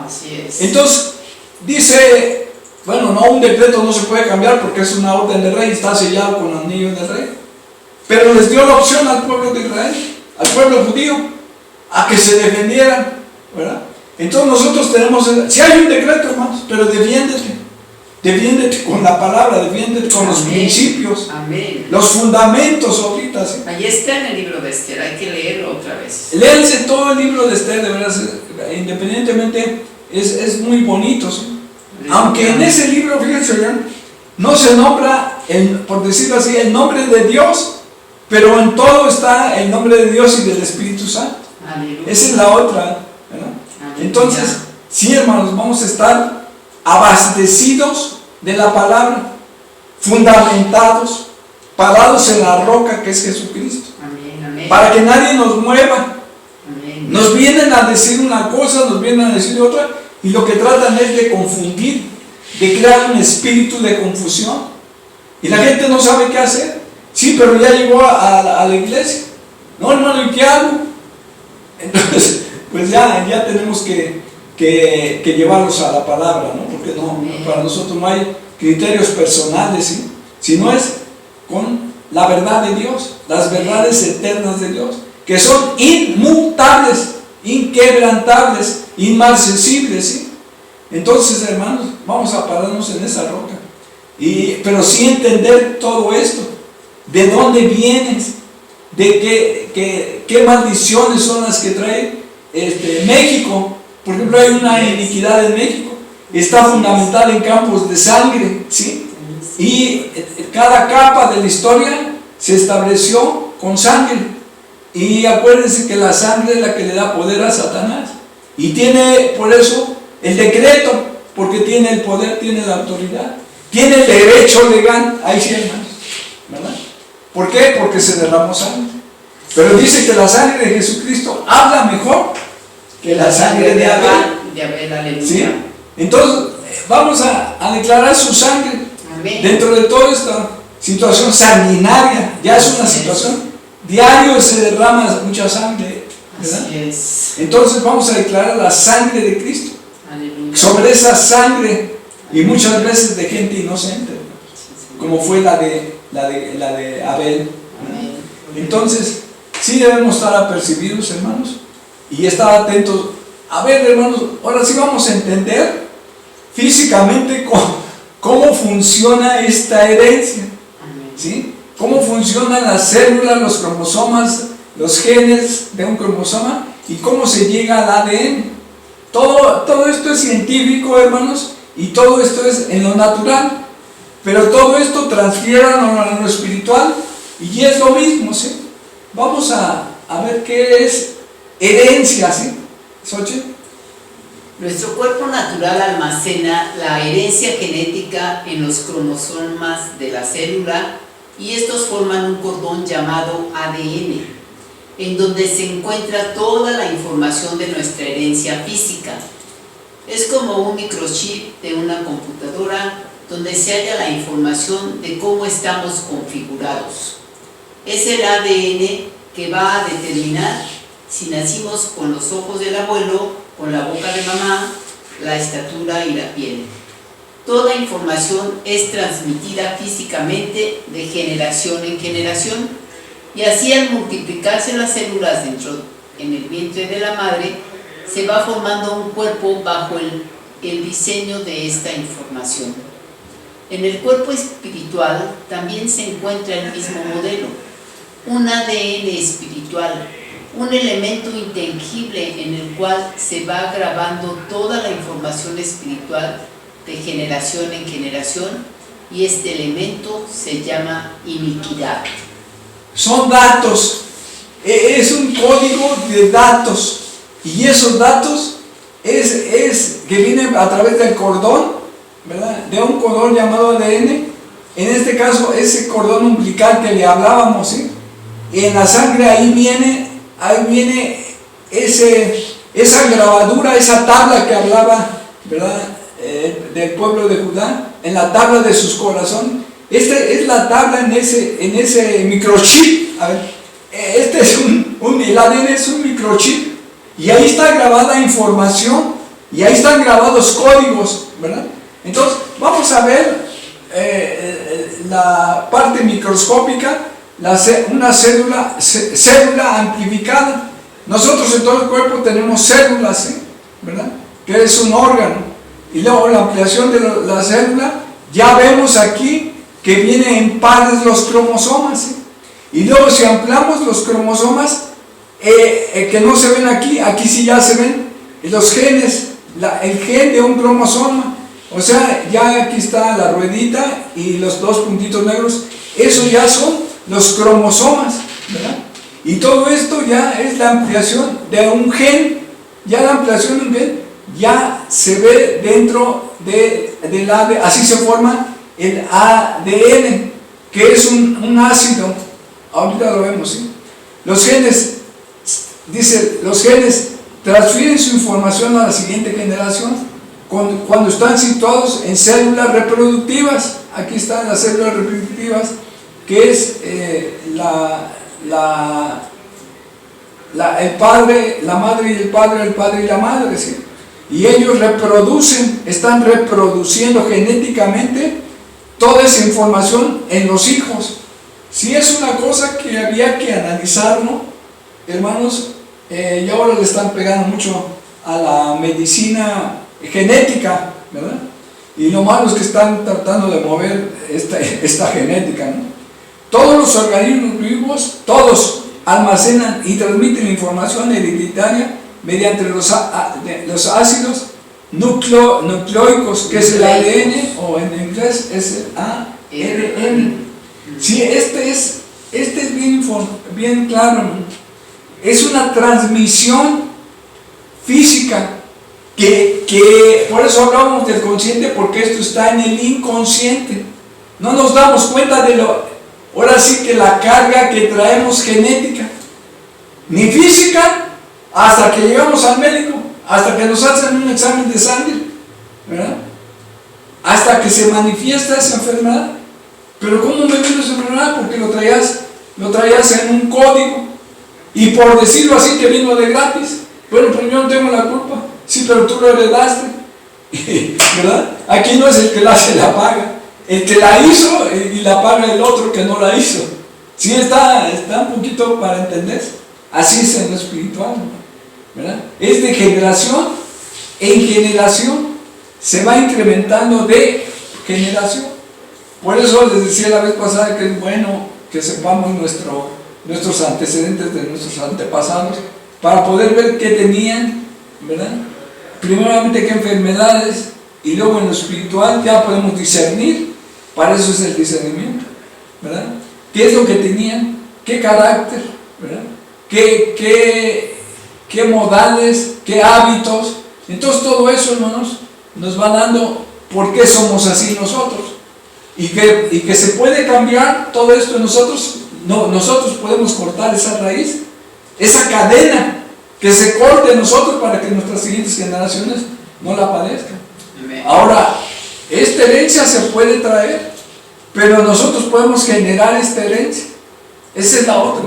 Así es. Entonces, dice, bueno, no, un decreto no se puede cambiar porque es una orden del rey, está sellado con el anillo del rey. Pero les dio la opción al pueblo de Israel, al pueblo judío, a que se defendieran, ¿verdad? Entonces nosotros tenemos, si hay un decreto, hermanos, pero defiéndete con la palabra, defiéndete con los principios, los fundamentos ahorita. ¿Sí? Ahí está en el libro de Esther, hay que leerlo otra vez. Léanse todo el libro de Esther, de verdad, independientemente, es muy bonito. ¿Sí? Aunque en ese libro, fíjense bien, no se nombra, por decirlo así, el nombre de Dios, pero en todo está el nombre de Dios y del Espíritu Santo. Aleluya. Esa es la otra, ¿verdad? Entonces, sí, hermanos, vamos a estar abastecidos de la palabra, fundamentados, parados en la roca que es Jesucristo. Amén. Para que nadie nos mueva. Amén. Nos vienen a decir una cosa, nos vienen a decir otra, y lo que tratan es de confundir, de crear un espíritu de confusión. Y la gente no sabe qué hacer. Sí, pero ya llegó a la iglesia. No, hermano, ¿y qué hago? Entonces, pues ya tenemos que llevarlos a la palabra, ¿no? Porque para nosotros no hay criterios personales, ¿sí? Sino es con la verdad de Dios, las verdades eternas de Dios, que son inmutables, inquebrantables, inmarcesibles, ¿sí? Entonces, hermanos, vamos a pararnos en esa roca, pero sí entender todo esto, de dónde vienes, de qué maldiciones son las que trae México. Por ejemplo, hay una iniquidad en México, está fundamental en campos de sangre, ¿sí? Y cada capa de la historia se estableció con sangre. Y acuérdense que la sangre es la que le da poder a Satanás. Y tiene por eso el decreto, porque tiene el poder, tiene la autoridad, tiene el derecho legal. Ahí sí, hermanos, ¿verdad? ¿Por qué? Porque se derramó sangre. Pero dice que la sangre de Jesucristo habla mejor que la sangre de Abel. Aleluya. ¿Sí? Entonces, vamos a declarar su sangre. Amén. Dentro de toda esta situación sanguinaria, ya es una situación, diario se derrama mucha sangre, ¿verdad? Así es. Entonces vamos a declarar la sangre de Cristo. Aleluya. Sobre esa sangre, y muchas veces de gente inocente, como fue la de Abel. Amén. Entonces, sí debemos estar apercibidos, hermanos, y estar atentos. A ver, hermanos, ahora sí vamos a entender físicamente cómo funciona esta herencia, ¿sí? Cómo funcionan las células, los cromosomas, los genes de un cromosoma y cómo se llega al ADN. Todo esto es científico, hermanos, y todo esto es en lo natural, pero todo esto transfiere a lo espiritual y es lo mismo, ¿sí? Vamos a ver qué es herencia, ¿sí? ¿Xochitl? Nuestro cuerpo natural almacena la herencia genética en los cromosomas de la célula y estos forman un cordón llamado ADN, en donde se encuentra toda la información de nuestra herencia física. Es como un microchip de una computadora donde se halla la información de cómo estamos configurados. Es el ADN que va a determinar si nacimos con los ojos del abuelo, con la boca de mamá, la estatura y la piel. Toda información es transmitida físicamente de generación en generación y así al multiplicarse las células en el vientre de la madre, se va formando un cuerpo bajo el diseño de esta información. En el cuerpo espiritual también se encuentra el mismo modelo, un ADN espiritual, un elemento intangible en el cual se va grabando toda la información espiritual de generación en generación, y este elemento se llama iniquidad. Son datos, es un código de datos, y esos datos es que vienen a través del cordón, ¿verdad? De un cordón llamado ADN, en este caso ese cordón umbilical que le hablábamos, ¿sí? Y en la sangre ahí viene esa grabadura, esa tabla que hablaba ¿verdad? Del pueblo de Judá, en la tabla de sus corazones. Esta es la tabla en ese microchip. A ver, el ADN es un microchip, y ahí está grabada información, y ahí están grabados códigos, ¿verdad? Entonces, vamos a ver la parte microscópica, una célula amplificada. Nosotros en todo el cuerpo tenemos células, ¿sí? ¿Verdad? Que es un órgano. Y luego la ampliación de la célula, ya vemos aquí que vienen en pares los cromosomas, ¿sí? Y luego si ampliamos los cromosomas, que no se ven aquí, aquí sí ya se ven los genes, el gen de un cromosoma. O sea, ya aquí está la ruedita y los dos puntitos negros, eso ya son los cromosomas, ¿verdad? Y todo esto ya es la ampliación de un gen, ya la ampliación de un gen ya se ve dentro del ADN, así se forma el ADN, que es un ácido, ahorita lo vemos, ¿sí? Los genes, dice, los genes transfieren su información a la siguiente generación cuando están situados en células reproductivas. Aquí están las células reproductivas, que es el padre, la madre y el padre y la madre, ¿sí? Y ellos están reproduciendo genéticamente toda esa información en los hijos. Sí, es una cosa que había que analizar, ¿no? Hermanos, y ahora le están pegando mucho a la medicina genética, ¿verdad? Y lo malo es que están tratando de mover esta genética, ¿no? Todos los organismos vivos, todos almacenan y transmiten información hereditaria mediante los ácidos nucleoicos, que es el ADN, o en inglés es el ARN. Sí, este es bien claro, ¿no? Es una transmisión física que por eso hablamos del consciente, porque esto está en el inconsciente. No nos damos cuenta ahora sí que la carga que traemos genética, ni física, hasta que llegamos al médico, hasta que nos hacen un examen de sangre, ¿verdad? Hasta que se manifiesta esa enfermedad. Pero ¿cómo me vino esa enfermedad? Porque lo traías en un código, y por decirlo así te vino de gratis. Bueno, pues yo no tengo la culpa. Sí, pero tú lo heredaste, ¿verdad? Aquí no es el que la hace la paga, el que la hizo y la paga el otro que no la hizo. Sí, está un poquito para entender. Así es en lo espiritual, ¿verdad? Es de generación en generación, se va incrementando de generación. Por eso les decía la vez pasada que es bueno que sepamos nuestros antecedentes de nuestros antepasados, para poder ver qué tenían, ¿verdad? Primeramente qué enfermedades, y luego en lo espiritual ya podemos discernir. Para eso es el discernimiento, ¿verdad? ¿Qué es lo que tenían? ¿Qué carácter? ¿Verdad? ¿Qué modales? ¿Qué hábitos? Entonces todo eso, hermanos, nos va dando por qué somos así nosotros, y que se puede cambiar todo esto en nosotros. No, nosotros podemos cortar esa raíz, esa cadena, que se corte en nosotros para que nuestras siguientes generaciones no la padezcan. Amén. Ahora, esta herencia se puede traer, pero nosotros podemos generar esta herencia. Esa es la otra.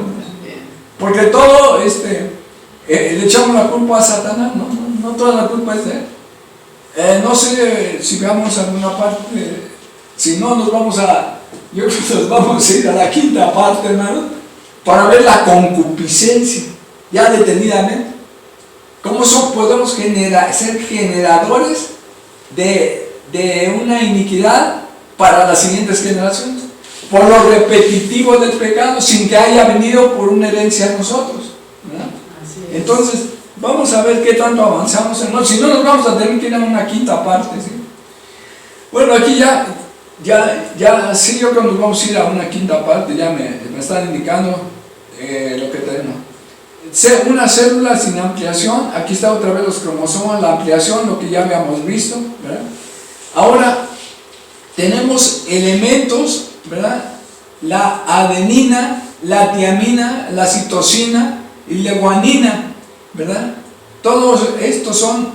Porque todo le echamos la culpa a Satanás. No toda la culpa es de él. No sé si veamos alguna parte, si no yo creo que nos vamos a ir a la quinta parte, hermano, para ver la concupiscencia, ya detenidamente. ¿Cómo podemos ser generadores de una iniquidad para las siguientes generaciones? Por lo repetitivo del pecado, sin que haya venido por una herencia a nosotros, ¿verdad? Entonces, vamos a ver qué tanto avanzamos, hermano. Si no, nos vamos a tener que ir a una quinta parte, ¿sí? Bueno, aquí sí, yo creo que nos vamos a ir a una quinta parte, ya me están indicando lo que tenemos. Una célula sin ampliación, aquí está otra vez los cromosomas, la ampliación, lo que ya habíamos visto, ¿verdad? Ahora, tenemos elementos, ¿verdad? La adenina, la tiamina, la citosina y la guanina, ¿verdad? Todos estos son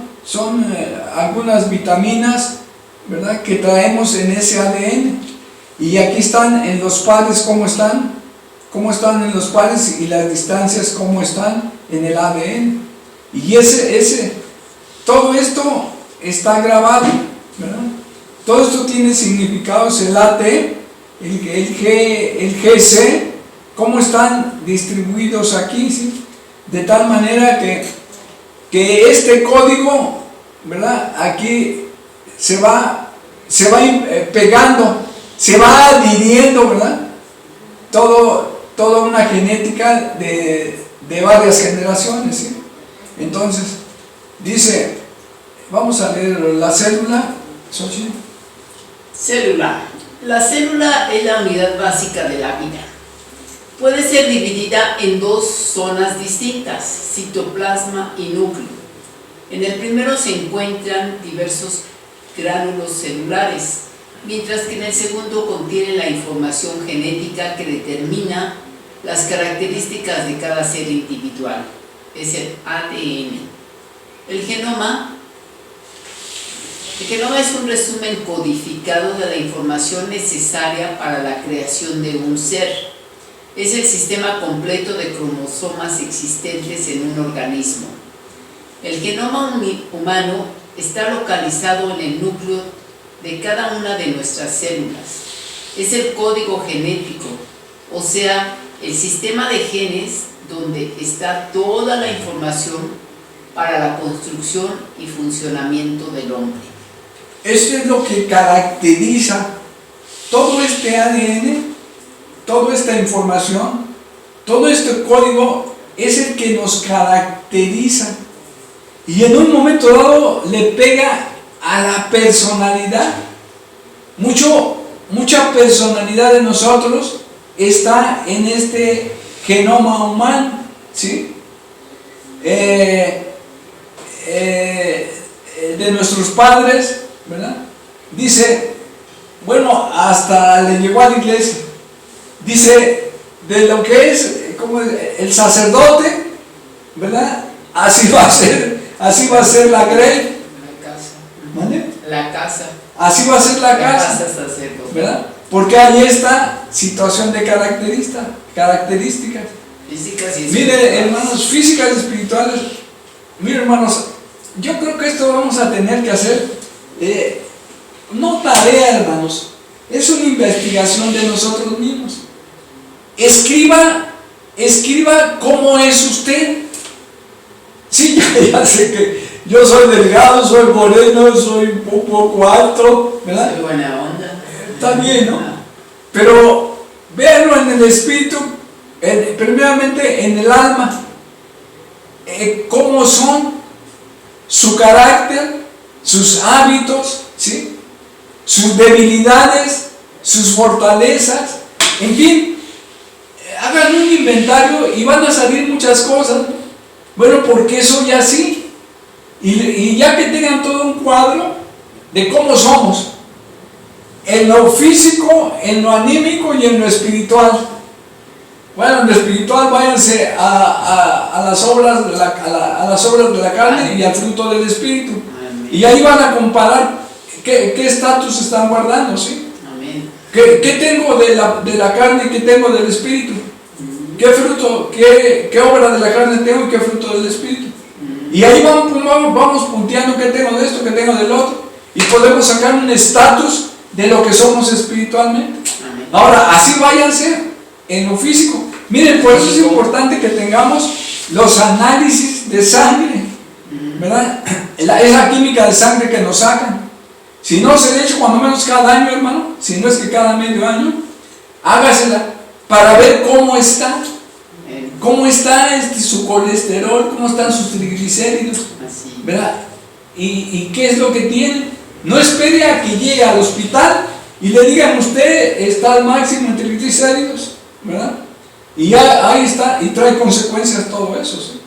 algunas vitaminas, ¿verdad?, que traemos en ese ADN. Y aquí están en los padres cómo están en los padres, y las distancias cómo están en el ADN. Y todo esto está grabado, ¿verdad? Todo esto tiene significados, el AT, el GC, cómo están distribuidos aquí, ¿sí? De tal manera que este código, ¿verdad?, aquí se va pegando, se va adhiriendo, ¿verdad?, toda una genética de varias generaciones, ¿sí? Entonces, dice, vamos a leer la célula, Xochitl. Célula. La célula es la unidad básica de la vida. Puede ser dividida en dos zonas distintas, citoplasma y núcleo. En el primero se encuentran diversos gránulos celulares, mientras que en el segundo contiene la información genética que determina las características de cada ser individual, es el ADN. El genoma es un resumen codificado de la información necesaria para la creación de un ser. Es el sistema completo de cromosomas existentes en un organismo. El genoma humano está localizado en el núcleo de cada una de nuestras células. Es el código genético, o sea, el sistema de genes donde está toda la información para la construcción y funcionamiento del hombre. Esto es lo que caracteriza todo este ADN, toda esta información, todo este código es el que nos caracteriza, y en un momento dado le pega a la personalidad. Mucha personalidad de nosotros está en este genoma humano, ¿sí? De nuestros padres, ¿verdad? Dice, bueno, hasta le llegó a la iglesia. Dice, de lo que es como el sacerdote, ¿verdad? Así va a ser la grey. La casa. ¿Vale? La casa. Así va a ser la casa, sacerdote, ¿verdad? Porque hay esta situación de características. Físicas y espirituales. Mire, hermanos, físicas y espirituales. Mire, hermanos, yo creo que esto vamos a tener que hacer, no tarea, hermanos, es una investigación de nosotros mismos. Escriba cómo es usted. Sí, ya sé que yo soy delgado, soy moreno, soy un poco alto, ¿verdad? Soy buena onda. Está bien, ¿no? Pero véanlo en el espíritu, primeramente en el alma, cómo son, su carácter, sus hábitos, ¿sí?, sus debilidades, sus fortalezas, en fin, hagan un inventario y van a salir muchas cosas. Bueno, ¿por qué soy así? Y ya que tengan todo un cuadro de cómo somos, en lo físico, en lo anímico y en lo espiritual. Bueno, en lo espiritual váyanse a las obras de la carne y al fruto del espíritu. Amén. Y ahí van a comparar qué estatus están guardando, ¿sí? Amén. ¿Qué tengo de la carne y qué tengo del espíritu? ¿Qué fruto, qué obra de la carne tengo y qué fruto del espíritu? Y ahí vamos punteando qué tengo de esto, qué tengo del otro, y podemos sacar un estatus de lo que somos espiritualmente. Amén. Ahora, así váyanse en lo físico. Miren, por eso es importante que tengamos los análisis de sangre, ¿verdad? Esa química de sangre que nos sacan. Si no se le echa cuando menos cada año, hermano, si no es que cada medio año, hágasela para ver cómo está. ¿Cómo está su colesterol? ¿Cómo están sus triglicéridos? ¿Verdad? ¿Y qué es lo que tiene? No espere a que llegue al hospital y le digan, usted está al máximo en triglicéridos, ¿verdad? Y ya ahí está, y trae consecuencias todo eso, ¿sí?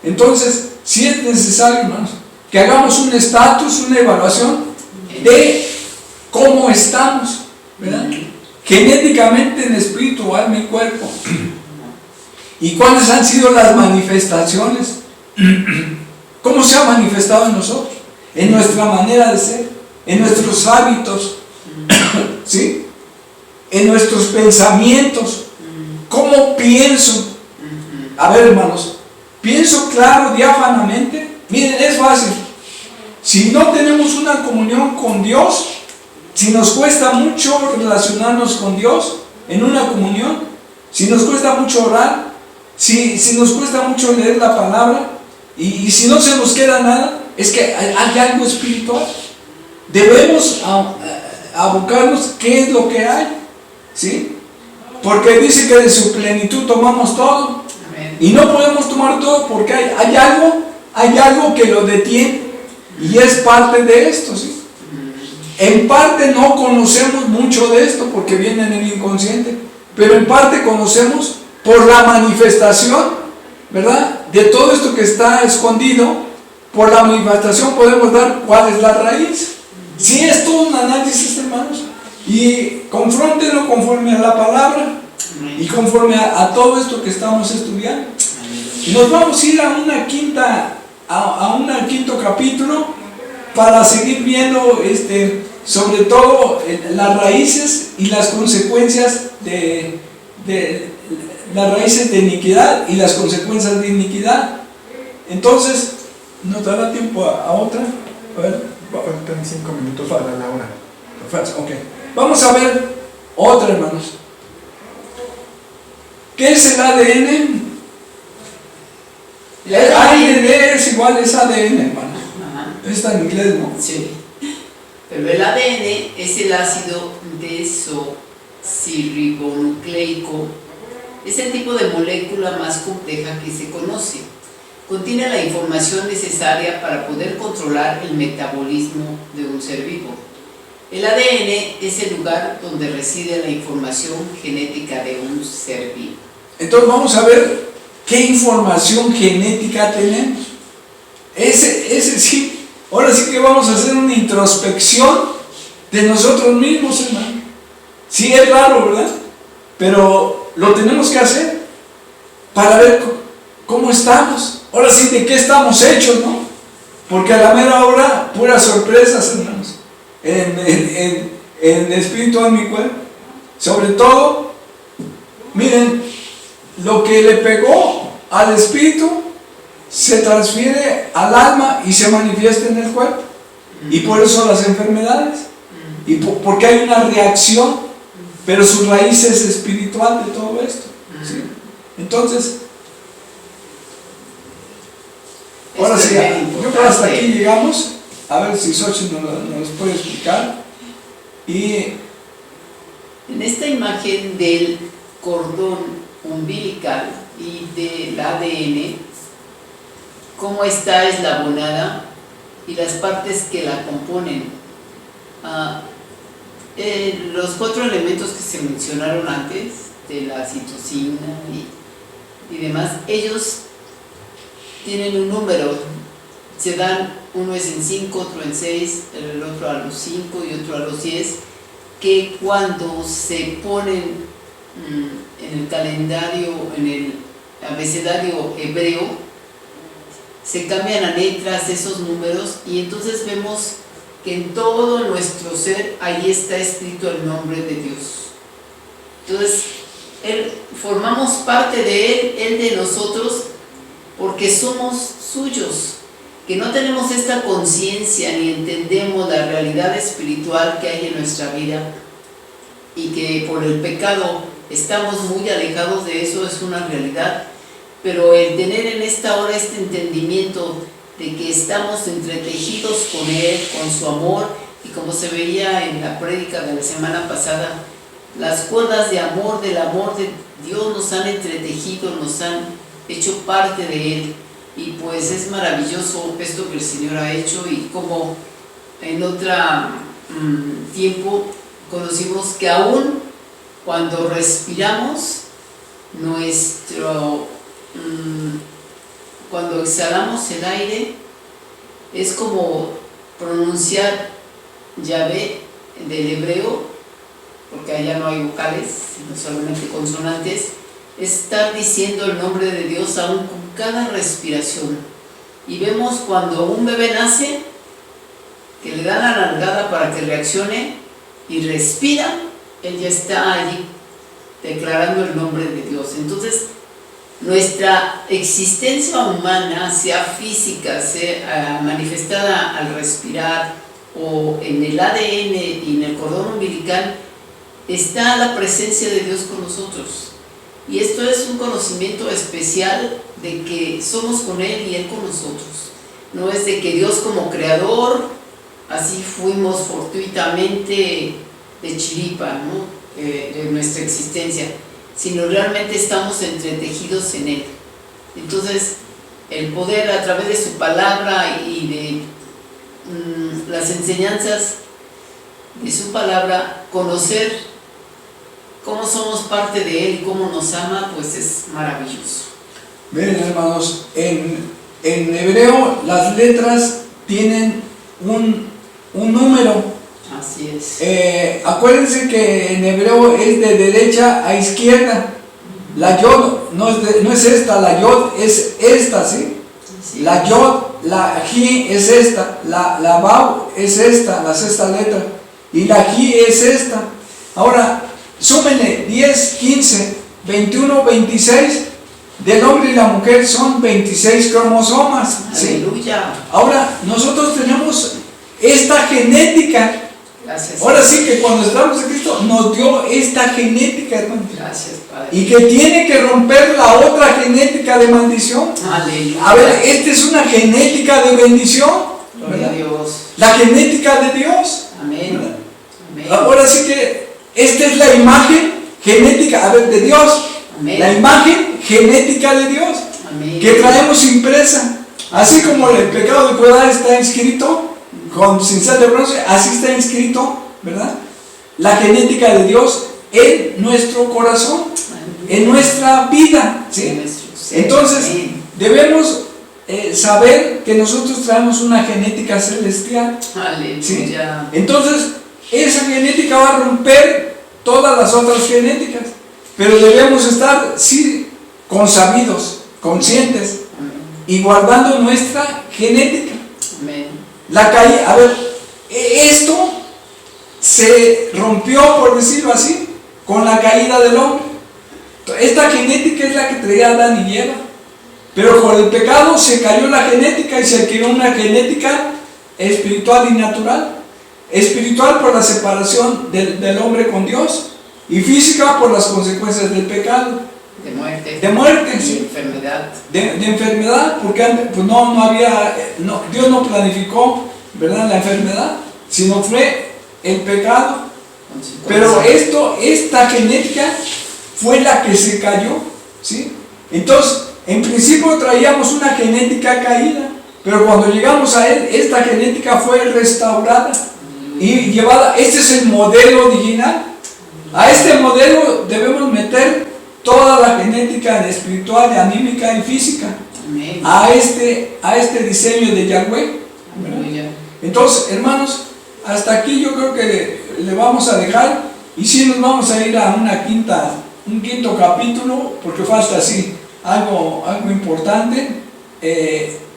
Entonces, sí es necesario, hermanos, que hagamos un estatus, una evaluación de cómo estamos, ¿verdad? Genéticamente, en espíritu, alma y cuerpo. ¿Y cuáles han sido las manifestaciones? ¿Cómo se ha manifestado en nosotros? en nuestra manera de ser, en nuestros hábitos, ¿sí? En nuestros pensamientos. ¿Cómo pienso? A ver, hermanos, pienso claro, diáfanamente. Miren, es fácil. Si no tenemos una comunión con Dios, si nos cuesta mucho relacionarnos con Dios en una comunión, si nos cuesta mucho orar, si nos cuesta mucho leer la palabra, y si no se nos queda nada, es que hay algo espiritual. Debemos abocarnos qué es lo que hay, ¿sí? Porque dice que de su plenitud tomamos todo. Amén. Y no podemos tomar todo porque hay algo que lo detiene. Y es parte de esto, ¿sí? En parte no conocemos mucho de esto porque viene en el inconsciente, pero en parte conocemos por la manifestación, ¿verdad? De todo esto que está escondido, por la manifestación podemos dar cuál es la raíz. Sí, es todo un análisis, hermanos, y confróntenlo conforme a la palabra y conforme a todo esto que estamos estudiando. Y nos vamos a ir a un quinto capítulo para seguir viendo sobre todo las raíces y las consecuencias de las raíces de iniquidad y las consecuencias de iniquidad. Entonces, ¿nos dará tiempo a otra? A ver. Faltan 5 minutos para la hora. Ok. Vamos a ver otra, hermanos. ¿Qué es el ADN? El ADN es igual, es ADN, hermano. Está en inglés, ¿no? Sí. Pero el ADN es el ácido desoxirribonucleico. Es el tipo de molécula más compleja que se conoce. Contiene la información necesaria para poder controlar el metabolismo de un ser vivo. El ADN es el lugar donde reside la información genética de un ser vivo. Entonces vamos a ver qué información genética tenemos. Ese sí, ahora sí que vamos a hacer una introspección de nosotros mismos, hermano. Sí, es raro, ¿verdad? Pero lo tenemos que hacer para ver cómo estamos. Ahora sí, ¿de qué estamos hechos, no? Porque a la mera hora, puras sorpresas, hermanos, en el espíritu de mi cuerpo. Sobre todo, miren, lo que le pegó al espíritu se transfiere al alma y se manifiesta en el cuerpo. Y por eso las enfermedades. Y porque hay una reacción, pero su raíz es espiritual de todo esto, ¿sí? Entonces, ahora sí, yo creo que hasta aquí llegamos. A ver si Xochitl nos puede explicar. Y en esta imagen del cordón umbilical y del ADN, cómo está eslabonada y las partes que la componen. Los 4 elementos que se mencionaron antes, de la citosina y demás, ellos tienen un número, se dan, uno es en 5, otro en 6, el otro a los 5 y otro a los 10, que cuando se ponen en el calendario, en el abecedario hebreo, se cambian a letras esos números y entonces vemos que en todo nuestro ser ahí está escrito el nombre de Dios. Entonces, formamos parte de Él de nosotros, porque somos suyos, que no tenemos esta conciencia ni entendemos la realidad espiritual que hay en nuestra vida y que por el pecado estamos muy alejados de eso, es una realidad, pero el tener en esta hora este entendimiento de que estamos entretejidos con Él, con su amor, y como se veía en la prédica de la semana pasada, las cuerdas de amor, del amor de Dios nos han entretejido, nos han hecho parte de Él, y pues es maravilloso esto que el Señor ha hecho. Y como en otro tiempo conocimos que aún cuando respiramos, cuando exhalamos el aire, es como pronunciar Yahvé del hebreo, porque allá no hay vocales, sino solamente consonantes, estar diciendo el nombre de Dios aún con cada respiración. Y vemos cuando un bebé nace, le dan la nalgada para que reaccione y respira, Él ya está allí declarando el nombre de Dios. Entonces, nuestra existencia humana, sea física, sea manifestada al respirar o en el ADN y en el cordón umbilical, está la presencia de Dios con nosotros. Y esto es un conocimiento especial de que somos con Él y Él con nosotros. No es de que Dios como creador, así fuimos fortuitamente de chiripa, ¿no? De nuestra existencia, sino realmente estamos entretejidos en Él. Entonces, el poder a través de su palabra y de las enseñanzas de su palabra, conocer cómo somos parte de Él y cómo nos ama, pues es maravilloso. Miren, hermanos, en hebreo las letras tienen un número. Así es. Acuérdense que en hebreo es de derecha a izquierda. La yod no es esta, la yod es esta, ¿sí? Sí. La yod, la ji es esta, la vav es esta, la sexta letra, y la ji es esta. Ahora, súmenle 10, 15, 21, 26. Del hombre y la mujer son 26 cromosomas, ¿sí? Aleluya. Ahora, nosotros tenemos esta genética. Gracias. Ahora sí que cuando estamos en Cristo nos dio esta genética, hermano. Gracias, Padre. Y que tiene que romper la otra genética de maldición. Aleluya. A ver, esta es una genética de bendición. Gloria a Dios. La genética de Dios. Amén. Amén. Ahora sí que esta es la imagen genética, a ver, de Dios. Amén. La imagen genética de Dios. Amén. Que traemos impresa. Así como el pecado de cuidar está inscrito con cincel de bronce, así está inscrito, ¿verdad? La genética de Dios en nuestro corazón, en nuestra vida, ¿sí? Entonces, debemos saber que nosotros traemos una genética celestial, ¿sí? Entonces, esa genética va a romper todas las otras genéticas, pero debemos estar, sí, consabidos, conscientes y guardando nuestra genética. La caída, a ver, esto se rompió, por decirlo así, con la caída del hombre. Esta genética es la que traía Adán y Eva, pero con el pecado se cayó la genética y se adquirió una genética espiritual y natural. Espiritual por la separación del hombre con Dios, y física por las consecuencias del pecado. De muerte. De muerte, De sí. enfermedad. De enfermedad, porque antes, pues no había, Dios no planificó, ¿verdad?, la enfermedad, sino fue el pecado. Pero esta genética fue la que se cayó, ¿sí? Entonces, en principio traíamos una genética caída, pero cuando llegamos a Él, esta genética fue restaurada y llevada. Este es el modelo original. A este modelo debemos meter toda la genética espiritual, anímica y física. Amén. A este diseño de Yahweh. Entonces, hermanos, hasta aquí yo creo que le vamos a dejar, y si nos vamos a ir a un quinto capítulo, porque falta así algo importante,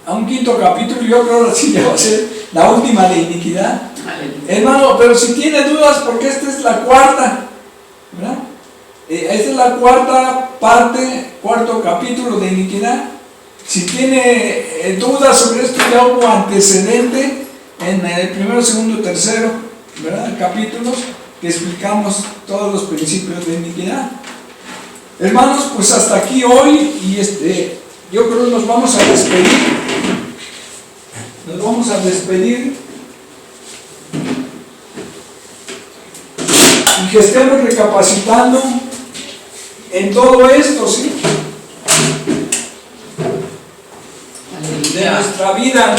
a un quinto capítulo. Yo creo que sí ya va a ser la última de iniquidad. Hermano, pero si tiene dudas, porque esta es la cuarta, ¿verdad? Esta es la cuarta parte, cuarto capítulo de iniquidad. Si tiene dudas sobre esto, ya hubo antecedente en el primero, segundo, tercero, ¿verdad?, capítulos, que explicamos todos los principios de iniquidad. Hermanos, pues hasta aquí hoy, y yo creo que nos vamos a despedir. Nos vamos a despedir. Y que estemos recapacitando en todo esto, ¿sí?, de nuestra vida.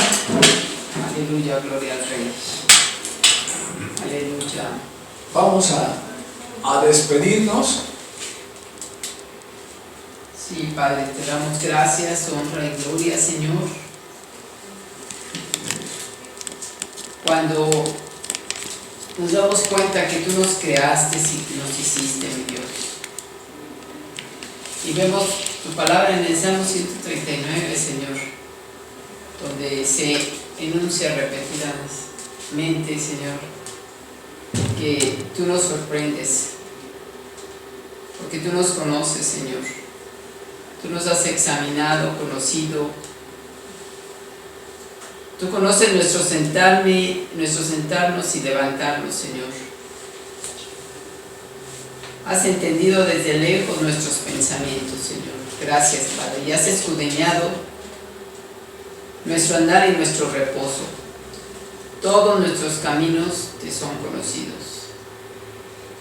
Aleluya, gloria al Rey. Aleluya. Vamos a despedirnos. Sí, Padre, te damos gracias, honra y gloria, Señor. Cuando nos damos cuenta que tú nos creaste y que nos hiciste, mi Dios. Y vemos tu palabra en el Salmo 139, Señor, donde se enuncia repetidas mente, Señor, que tú nos sorprendes, porque tú nos conoces, Señor. Tú nos has examinado, conocido. Tú conoces nuestro sentarnos y levantarnos, Señor. Has entendido desde lejos nuestros pensamientos, Señor. Gracias, Padre. Y has escudriñado nuestro andar y nuestro reposo. Todos nuestros caminos te son conocidos.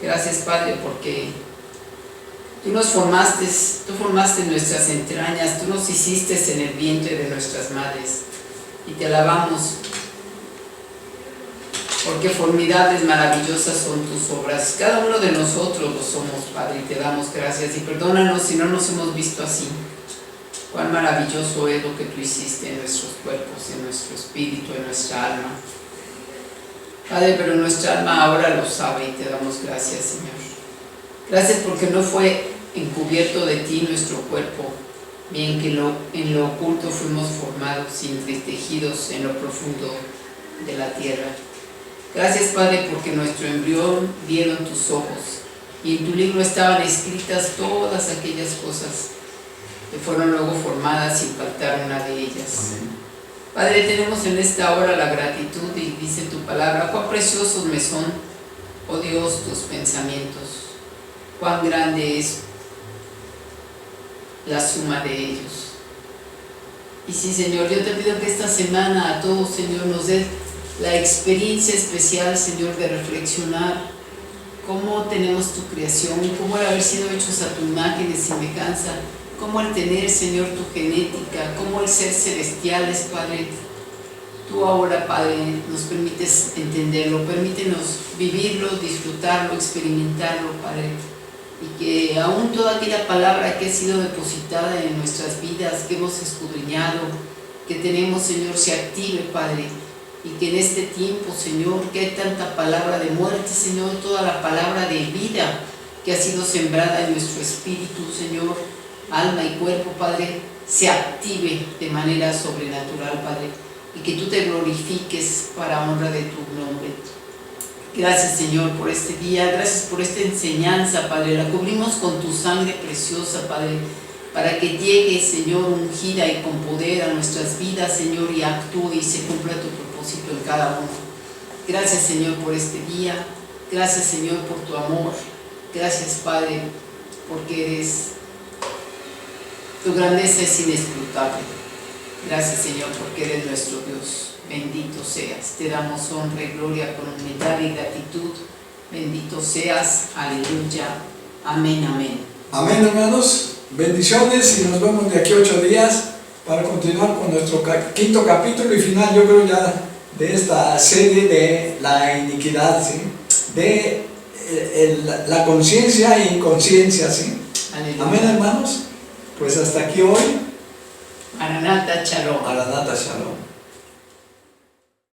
Gracias, Padre, porque tú nos formaste, tú formaste nuestras entrañas, tú nos hiciste en el vientre de nuestras madres. Y te alabamos, porque formidables, maravillosas son tus obras. Cada uno de nosotros lo somos, Padre, y te damos gracias. Y perdónanos si no nos hemos visto así. Cuán maravilloso es lo que tú hiciste en nuestros cuerpos, en nuestro espíritu, en nuestra alma. Padre, pero nuestra alma ahora lo sabe y te damos gracias, Señor. Gracias porque no fue encubierto de ti nuestro cuerpo, bien que en lo oculto fuimos formados y entretejidos en lo profundo de la tierra. Gracias, Padre, porque nuestro embrión vieron tus ojos y en tu libro estaban escritas todas aquellas cosas que fueron luego formadas sin faltar una de ellas. Amén. Padre, tenemos en esta hora la gratitud y dice tu palabra, cuán preciosos me son, oh Dios, tus pensamientos, cuán grande es la suma de ellos. Y sí, Señor, yo te pido que esta semana a todos, Señor, nos des la experiencia especial, Señor, de reflexionar cómo tenemos tu creación, cómo el haber sido hechos a tu imagen y semejanza, cómo el tener, Señor, tu genética, cómo el ser celestiales, Padre. Tú ahora, Padre, nos permites entenderlo, permítenos vivirlo, disfrutarlo, experimentarlo, Padre. Y que aún toda aquella palabra que ha sido depositada en nuestras vidas, que hemos escudriñado, que tenemos, Señor, se active, Padre. Y que en este tiempo, Señor, que hay tanta palabra de muerte, Señor, toda la palabra de vida que ha sido sembrada en nuestro espíritu, Señor, alma y cuerpo, Padre, se active de manera sobrenatural, Padre, y que tú te glorifiques para honra de tu nombre. Gracias, Señor, por este día, gracias por esta enseñanza, Padre, la cubrimos con tu sangre preciosa, Padre, para que llegue, Señor, ungida y con poder a nuestras vidas, Señor, y actúe y se cumpla tu propósito en cada uno. Gracias, Señor, por este día, gracias, Señor, por tu amor, gracias, Padre, porque tu grandeza es inescrutable. Gracias, Señor, porque eres nuestro Dios. Bendito seas. Te damos honra y gloria con humildad y gratitud. Bendito seas. Aleluya. Amén, amén. Amén, hermanos. Bendiciones y nos vemos de aquí a 8 días para continuar con nuestro quinto capítulo y final, yo creo, ya de esta serie de la iniquidad, ¿sí? De la conciencia e inconsciencia, ¿sí? Aleluya. Amén, hermanos. Pues hasta aquí hoy. Maranatha, Shalom. Maranatha, Shalom.